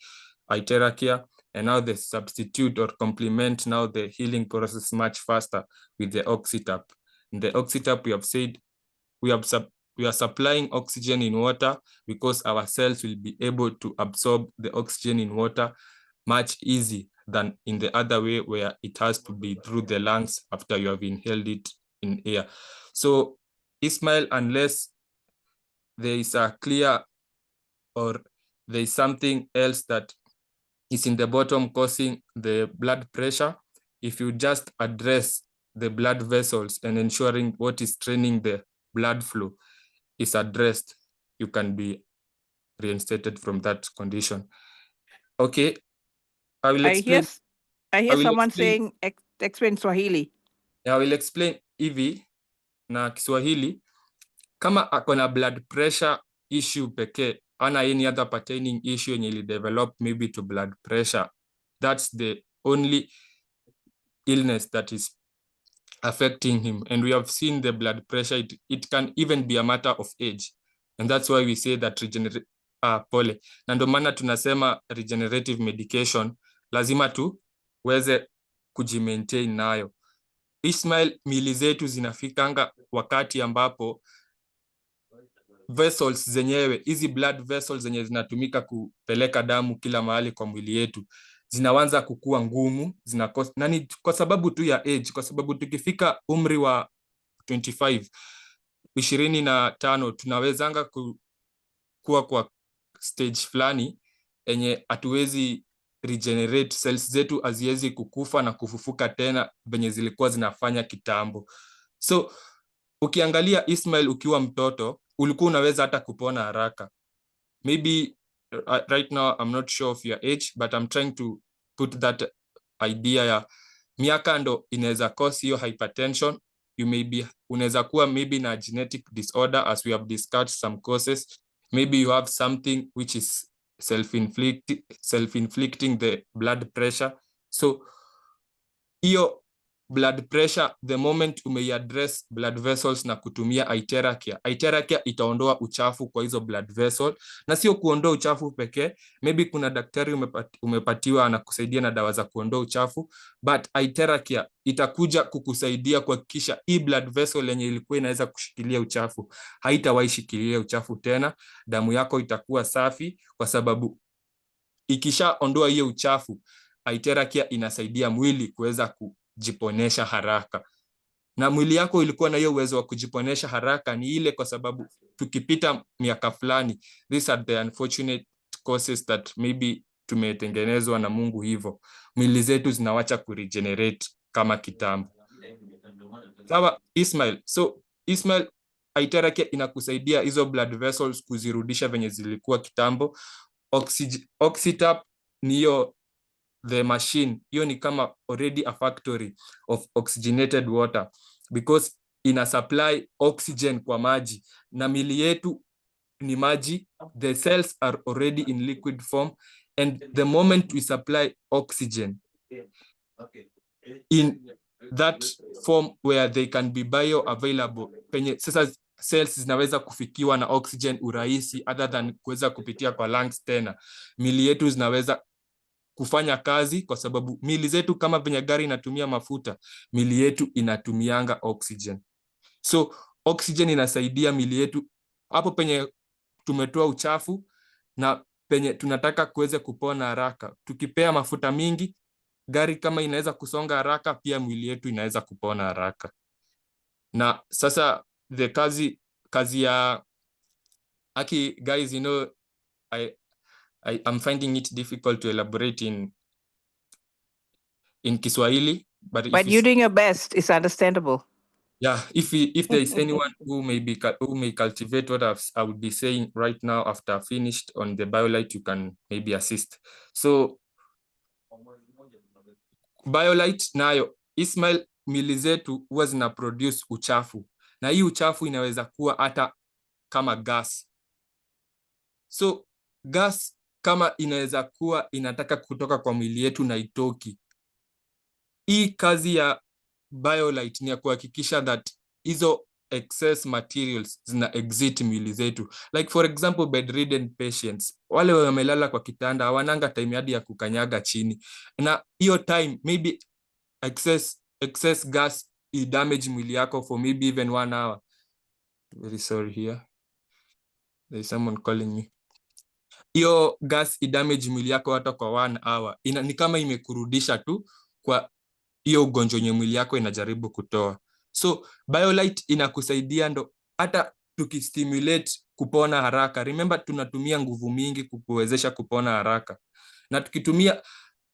Iteracare, and now the substitute or complement now the healing process much faster with the Oxytap. In the Oxytap, we have said we are supplying oxygen in water because our cells will be able to absorb the oxygen in water much easier than in the other way where it has to be through the lungs after you have inhaled it in air. So Ismail, unless there is a clear or there is something else that is in the bottom causing the blood pressure, if you just address the blood vessels and ensuring what is training the blood flow is addressed, you can be reinstated from that condition. Okay, I will explain. I hear someone saying explain Swahili. I will explain hivi na Kiswahili. Kama akona blood pressure issue pekee, ana any other pertaining issue yenye ili develop maybe to blood pressure, that's the only illness that is affecting him. And we have seen the blood pressure, it can even be a matter of age. And that's why we say that pole. Na ndio maana tunasema regenerative medication lazima tuweze kujimaintain nayo. Ismail, mili zetu zinafikanga wakati ambapo vessels zenyewe, hizi blood vessels zenye zinatumika kupeleka damu kila mahali kwa mwili yetu, zinaanza kukua ngumu, zinakosa nani, kwa sababu tu ya age. Kwa sababu tukifika umri wa 25 tunawezanga kuwa kwa stage fulani enye hatuwezi regenerate, cells zetu haziwezi kukufa na kufufuka tena venye zilikuwa zinafanya kitambo. So ukiangalia Ismail, ukiwa mtoto ulikuwa unaweza hata kupona haraka. Maybe right now I'm not sure of your age, but I'm trying to put that idea ya miaka ndo inaweza cause hiyo hypertension. Unaweza kuwa maybe na genetic disorder, as we have discussed some causes. Maybe you have something which is self-inflicting the blood pressure. So hiyo blood pressure, the moment umeiaddress blood vessels na kutumia ithera care. Ithera care itaondoa uchafu kwa hizo blood vessel, na sio kuondoa uchafu pekee. Maybe kuna daktari umepatiwa anakusaidia na dawa za kuondoa uchafu, but ithera care itakuja kukusaidia kuhakikisha hii blood vessel yenye ilikuwa inaweza kushikilia uchafu haitawahi shikilia uchafu tena. Damu yako itakuwa safi, kwa sababu ikishaondoa hiyo uchafu, ithera care inasaidia mwili kuweza kujiponesha haraka. Na mwili yako ilikuwa na hiyo uwezo wa kujiponesha haraka ni ile kwa sababu tukipita miaka fulani, these are the unfortunate causes that maybe tumetengenezwa na Mungu hivyo, mwili zetu zinawacha kuregenerate kama kitambo. Sawa Ismail? So Ismail, ithera care inakusaidia hizo blood vessels kuzirudisha venye zilikuwa kitambo. Oxytap ni hiyo the machine, hiyo ni kama already a factory of oxygenated water, because ina supply oxygen kwa maji, na mili yetu ni maji. The cells are already in liquid form, and the moment we supply oxygen in that form where they can be bioavailable, penye sasa cells zinaweza kufikiwa na oxygen urahisi, other than kuweza kupitia kwa lungs tena, mili yetu zinaweza kufanya kazi, kwa sababu mili zetu kama venye gari inatumia mafuta, mili yetu inatumianga oxygen. So oxygen inasaidia mili yetu hapo penye tumetoa uchafu na penye tunataka kuweze kupona haraka. Tukipea mafuta mingi, gari kama inaweza kusonga haraka, pia mwili yetu inaweza kupona haraka. Na sasa the kazi ya guys, you know, I'm finding it difficult to elaborate in Kiswahili, but you're doing your best. It's understandable. Yeah, if there is anyone who may cultivate what I would be saying right now after I finished on the BioLite, you can maybe assist. So BioLite nayo, Ismail, mili zetu huwa zina produce uchafu, na hii uchafu inaweza kuwa hata kama gas. So gas kama inaweza kuwa inataka kutoka kwa mwili yetu na itoki, hii kazi ya BioLite ni ya kuhakikisha that hizo excess materials zina exit mwili zetu. Like for example, bedridden patients, wale wamelala kwa kitanda hawananga time hadi ya kukanyaga chini, na hiyo time maybe excess gas damage mwili yako for maybe even 1 hour. Very sorry, here there is someone calling me. Hiyo gas damage mwili yako hata kwa 1 hour, ni kama imekurudisha tu kwa hiyo ugonjwa yenye mwili yako inajaribu kutoa. So BioLite inakusaidia ndo hata tukistimulate kupona haraka. Remember, tunatumia nguvu mingi kukuwezesha kupona haraka, na tukitumia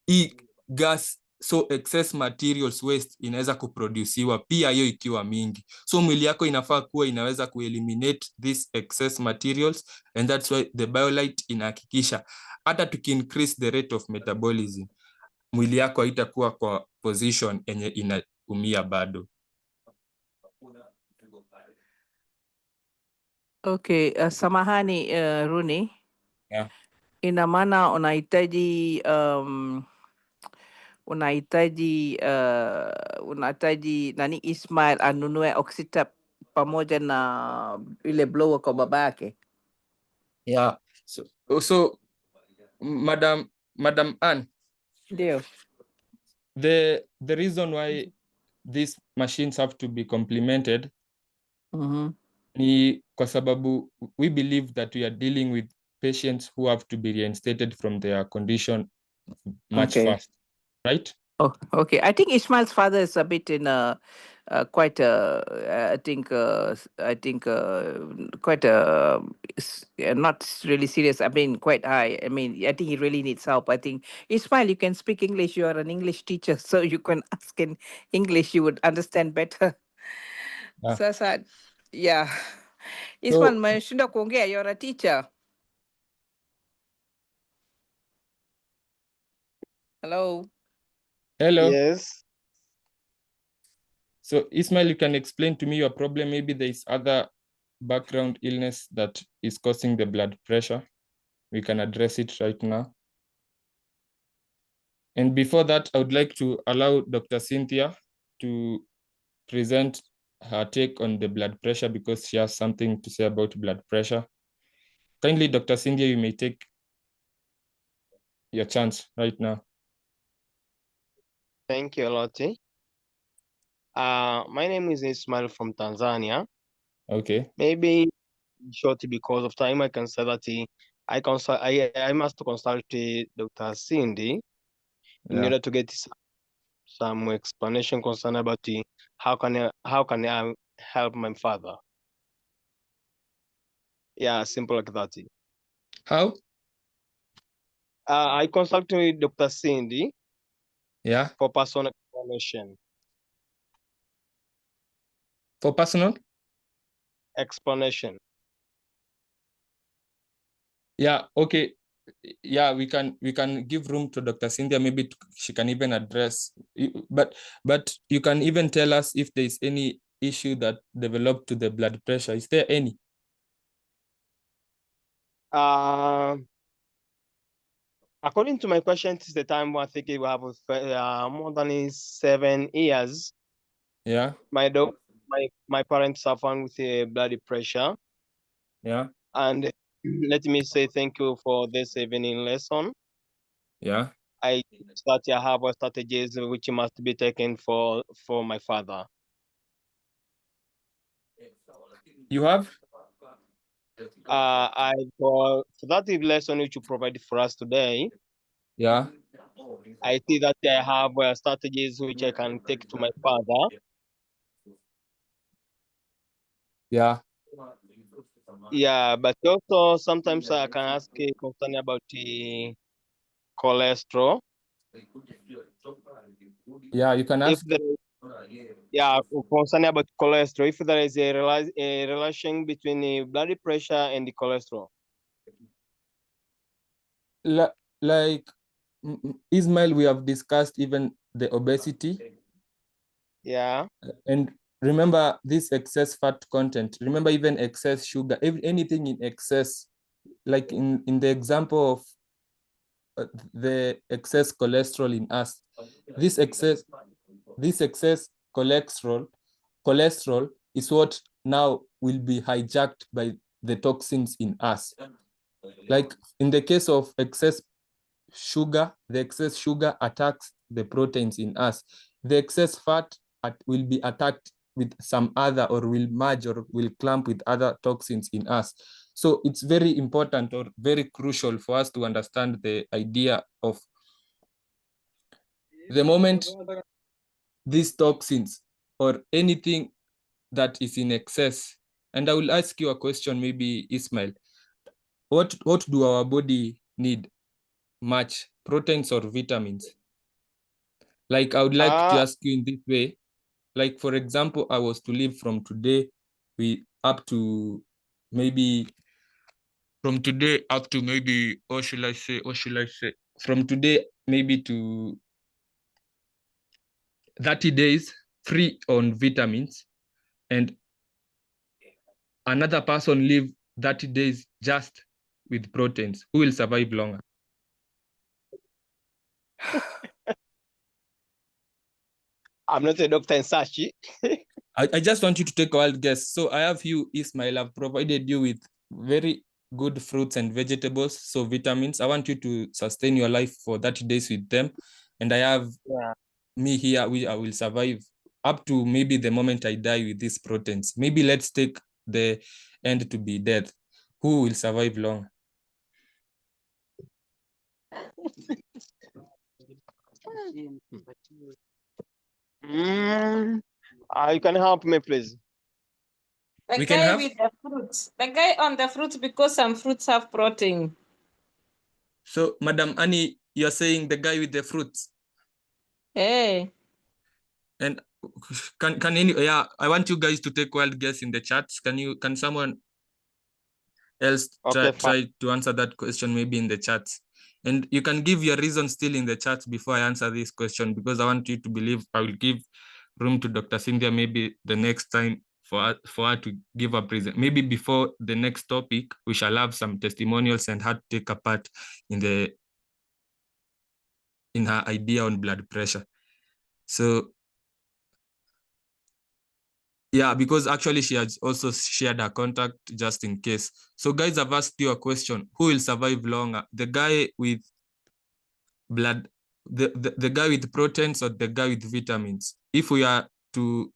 hii gas, so excess materials waste inaweza kuproduciwa pia hiyo ikiwa mingi. So mwili yako inafaa kuwa inaweza kueliminate this excess materials, and that's why the BioLite inahakikisha hata tuki-increase the rate of metabolism, mwili yako haitakuwa kwa position yenye inaumia bado. Okay, samahani Rooney. Yeah. Ina maana unahitaji nani Ismail anunue Oxytap pamoja na ile blower kwa baba yake? Yeah. So Madam Ann, Ndio. the reason why these machines have to be complemented ni kwa sababu we believe that we are dealing with patients who have to be reinstated from their condition much fast, right? Oh, okay. I think Ismail's father is a bit in quite quite not really serious. I mean, quite high. I mean, I think he really needs help. I think Ismail, you can speak English. You are an English teacher, so you can ask in English. You would understand better. Yeah. Sasa, yeah. Ismail, umeshinda kuongea. You're a teacher. Hello. Hello. Yes. So Ismail, you can explain to me your problem. Maybe there is other background illness that is causing the blood pressure. We can address it right now. And before that, I would like to allow Dr. Cynthia to present her take on the blood pressure because she has something to say about blood pressure. Kindly, Dr. Cynthia, you may take your chance right now. Thank you, Lottie. My name is Ismail from Tanzania. Okay. Maybe short because of time, I can say that I must consult Dr. Cindy in order to get some explanation concern about how can I help my father. Yeah, simple like that. How? I consulted Dr. Cindy. Yeah. For personal explanation. For personal explanation. Yeah. Okay. Yeah, we can give room to Dr. Cynthia. Maybe she can even address, but you can even tell us if there is any issue that developed to the blood pressure. Is there any? According to my question, it's the time I think we have more than 7 years. Yeah. My parents suffer with blood pressure. Yeah. And let me say thank you for this evening lesson. Yeah. I have strategies which must be taken for my father. You have? For that lesson which you provided for us today. Yeah. I see that I have strategies which I can take to my father. Yeah. Yeah, but also sometimes I can ask a concern about the cholesterol. Yeah, you can ask. Concern about cholesterol. If there is a relation between the blood pressure and the cholesterol. Like Ismail, we have discussed even the obesity. Yeah. And remember this excess fat content. Remember even excess sugar, anything in excess, like in the example of the excess cholesterol in us. This excess cholesterol is what now will be hijacked by the toxins in us. Like in the case of excess sugar, the excess sugar attacks the proteins in us. The excess fat will be attacked with some other, or will merge or will clump with other toxins in us. So it's very important or very crucial for us to understand the idea of the moment these toxins or anything that is in excess. And I will ask you a question, maybe Ismail. What do our body need much, proteins or vitamins? Like I would like to ask you in this way. Like for example, I was to live from today up to maybe from today up to maybe, or should I say, from today maybe to 30 days free on vitamins, and another person live 30 days just with proteins. Who will survive longer? I'm not a doctor in Sachi. I just want you to take a wild guess. So I have you, Ismail. I've provided you with very good fruits and vegetables, so vitamins. I want you to sustain your life for 30 days with them. And I have me here, I will survive up to maybe the moment I die with these proteins. Maybe let's take the end to be death. Who will survive long? You can help me, please. The guy with the fruits. The guy on the fruits, because some fruits have protein. So, Madam Annie, you're saying the guy with the fruits? Hey. And can any, yeah, I want you guys to take wild guess in the chats. Can someone else try to answer that question maybe in the chats? And you can give your reason still in the chat before I answer this question, because I want you to believe I will give room to Dr. Cynthia maybe the next time for her to give a present. Maybe before the next topic, we shall have some testimonials and her to take a part in her idea on blood pressure. So Yeah, because actually she has also shared her contact just in case. So guys, I've asked you a question. Who will survive longer? The guy with blood, the guy with proteins or the guy with vitamins? If we are to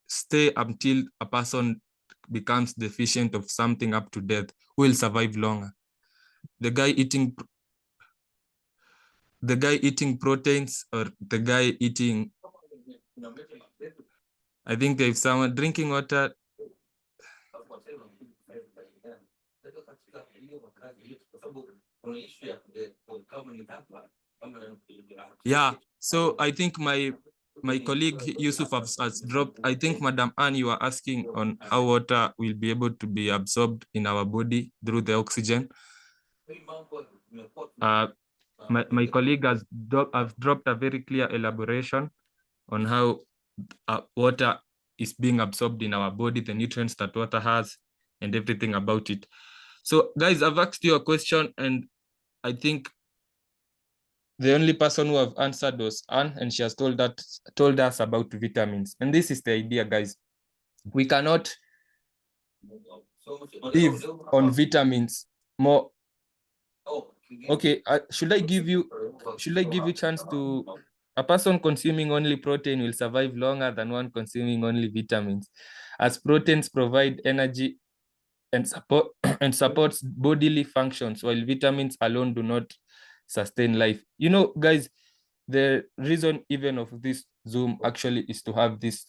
stay until a person becomes deficient of something up to death, who will survive longer? The guy eating proteins or the guy eating, I think if someone drinking water. Yeah, so I think my colleague Yusuf has dropped. I think Madam Anne, you are asking on how water will be able to be absorbed in our body through the oxygen. My colleague has dropped a very clear elaboration on how water is being absorbed in our body, the nutrients that water has, and everything about it. So guys, I've asked you a question, and I think the only person who have answered was Anne, and she has told us about vitamins. And this is the idea, guys. We cannot live on vitamins more. Okay, should I give you chance to? A person consuming only protein will survive longer than one consuming only vitamins, as proteins provide energy and supports bodily functions, while vitamins alone do not sustain life. You know, guys, the reason even of this Zoom actually is to have this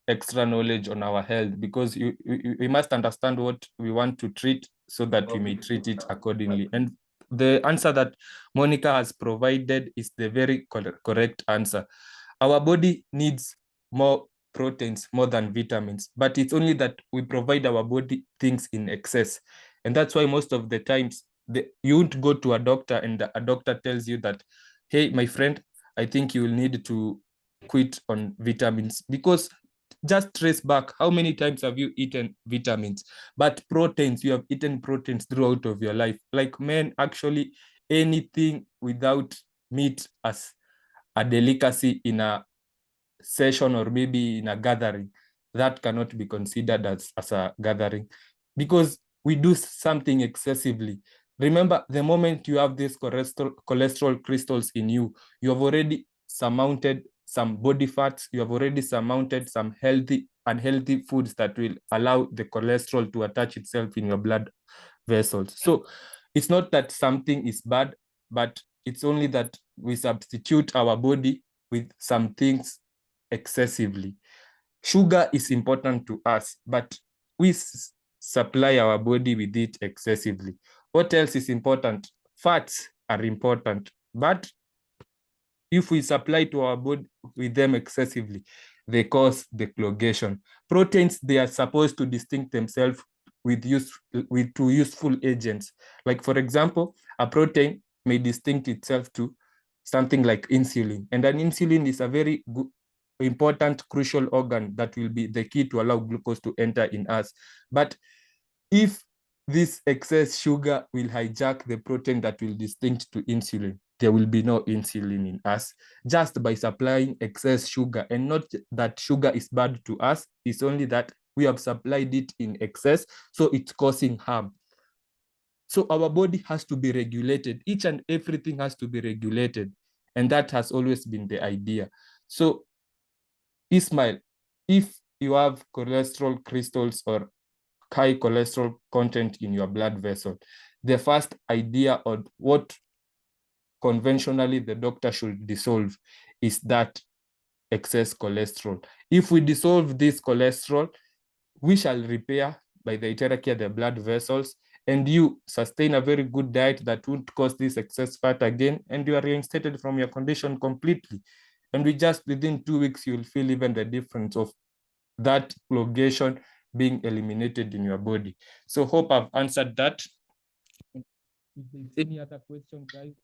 extra knowledge on our health, because we must understand what we want to treat so that we may treat it accordingly. And the answer that Monica has provided is the very correct answer. Our body needs more proteins more than vitamins, but it's only that we provide our body things in excess. And that's why most of the times you won't go to a doctor and a doctor tells you that, hey, my friend, I think you will need to quit on vitamins, because just trace back, how many times have you eaten vitamins? But proteins, you have eaten proteins throughout of your life. Like men, actually, anything without meat as a delicacy in a session or maybe in a gathering, that cannot be considered as a gathering, because we do something excessively. Remember, the moment you have these cholesterol crystals in you, you have already surmounted some body fats, you have already surmounted some unhealthy foods that will allow the cholesterol to attach itself in your blood vessels. So it's not that something is bad, but it's only that we substitute our body with some things excessively. Sugar is important to us, but we supply our body with it excessively. What else is important? Fats are important, but if we supply to our body with them excessively, they cause decloration. Proteins, they are supposed to distinct themselves with two useful agents. Like, for example, a protein may distinct itself to something like insulin, and an insulin is a very important, crucial organ that will be the key to allow glucose to enter in us. But if this excess sugar will hijack the protein that will distinct to insulin, there will be no insulin in us, just by supplying excess sugar. And not that sugar is bad to us, it's only that we have supplied it in excess, so it's causing harm. So our body has to be regulated. Each and everything has to be regulated. And that has always been the idea. So Ismail, if you have cholesterol crystals or high cholesterol content in your blood vessel, the first idea of what conventionally the doctor should dissolve is that excess cholesterol. If we dissolve this cholesterol, we shall repair by the hierarchy of the blood vessels, and you sustain a very good diet that won't cause this excess fat again, and you are reinstated from your condition completely. And within 2 weeks, you'll feel even the difference of that elongation being eliminated in your body. So hope I've answered that. If there's any other question, guys.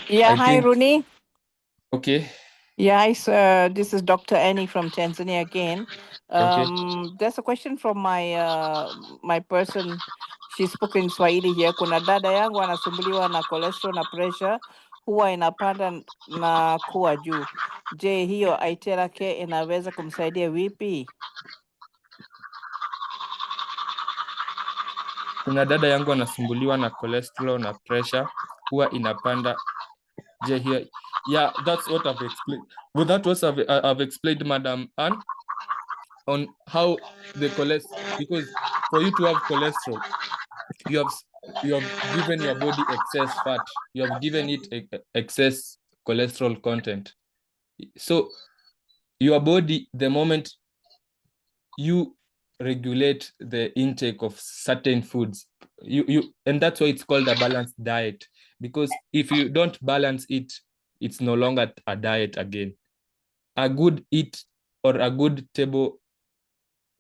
Yeah, hi, Rooney. Okay. Yeah, this is Dr. Annie from Tanzania again. There's a question from my person. She spoke in Swahili here. Kuna dada yangu anasumbuliwa na cholesterol na pressure huwa inapanda na kuwa juu. Je, hiyo Itera Care inaweza kumsaidia vipi? Kuna dada yangu anasumbuliwa na cholesterol na pressure huwa inapanda. Je, hiyo yeah, that's what I've explained. But that was I've explained, Madam Ann, on how the cholesterol, because for you to have cholesterol, you have given your body excess fat, you have given it excess cholesterol content. So your body, the moment you regulate the intake of certain foods, and that's why it's called a balanced diet, because if you don't balance it, it's no longer a diet again. A good eat or a good table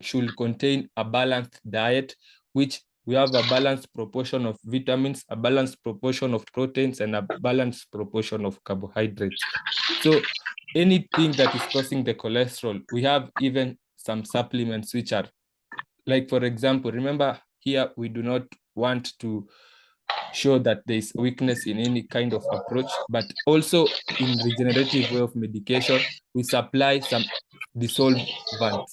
should contain a balanced diet, which we have a balanced proportion of vitamins, a balanced proportion of proteins, and a balanced proportion of carbohydrates. So anything that is causing the cholesterol, we have even some supplements which are, like, for example, remember here, we do not want to show that there is weakness in any kind of approach, but also in regenerative way of medication, we supply some dissolvants.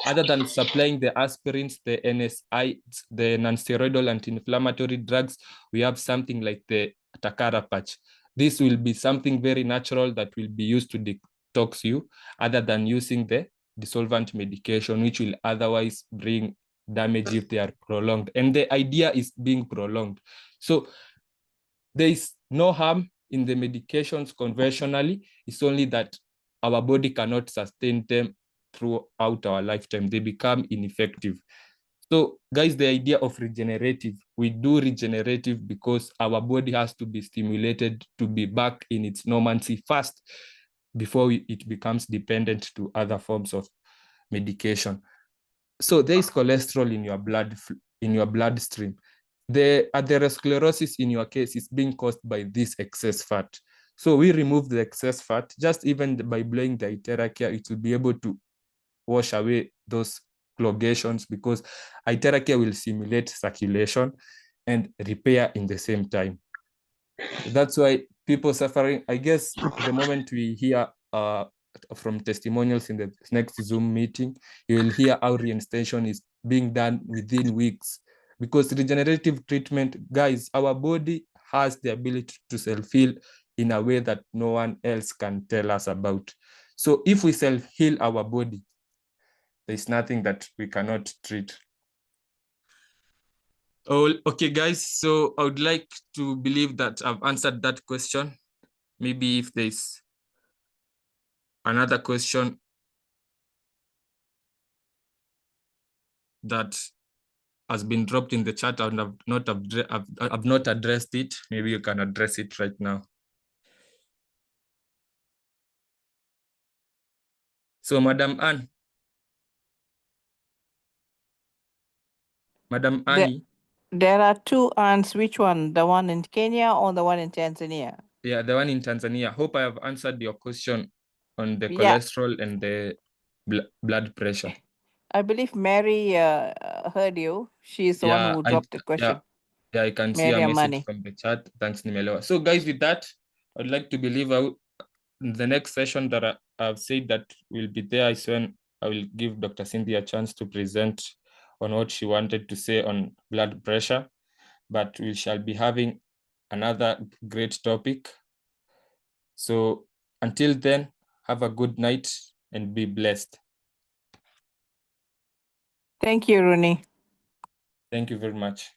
Other than supplying the aspirins, the NSAIDs, the non-steroidal anti-inflammatory drugs, we have something like the Takara patch. This will be something very natural that will be used to detox you, other than using the dissolvant medication, which will otherwise bring damage if they are prolonged. And the idea is being prolonged. So there is no harm in the medications conventionally. It's only that our body cannot sustain them throughout our lifetime. They become ineffective. So guys, the idea of regenerative, we do regenerative because our body has to be stimulated to be back in its normalcy first before it becomes dependent to other forms of medication. So there is cholesterol in your bloodstream. The atherosclerosis in your case is being caused by this excess fat. So we remove the excess fat, just even by blowing the Itera Care, it will be able to wash away those clogations, because Itera Care will simulate circulation and repair in the same time. That's why people suffering, I guess, the moment we hear from testimonials in the next Zoom meeting, you will hear how reintention is being done within weeks. Because regenerative treatment, guys, our body has the ability to self-heal in a way that no one else can tell us about. So if we self-heal our body, there's nothing that we cannot treat. Oh, okay, guys. So I would like to believe that I've answered that question. Maybe if there's another question that has been dropped in the chat and I've not addressed it, maybe you can address it right now. So Madam Anne. Madam Annie. There are two Anns. Which one? The one in Kenya or the one in Tanzania? Yeah, the one in Tanzania. Hope I have answered your question on the cholesterol and the blood pressure. I believe Mary heard you. She's the one who dropped the question. Yeah, I can see a message from the chat. Thanks, Nimelewa. So guys, with that, I'd like to believe the next session that I've said that will be there is when I will give Dr. Cindy a chance to present on what she wanted to say on blood pressure. But we shall be having another great topic. So until then, have a good night and be blessed. Thank you, Rooney. Thank you very much.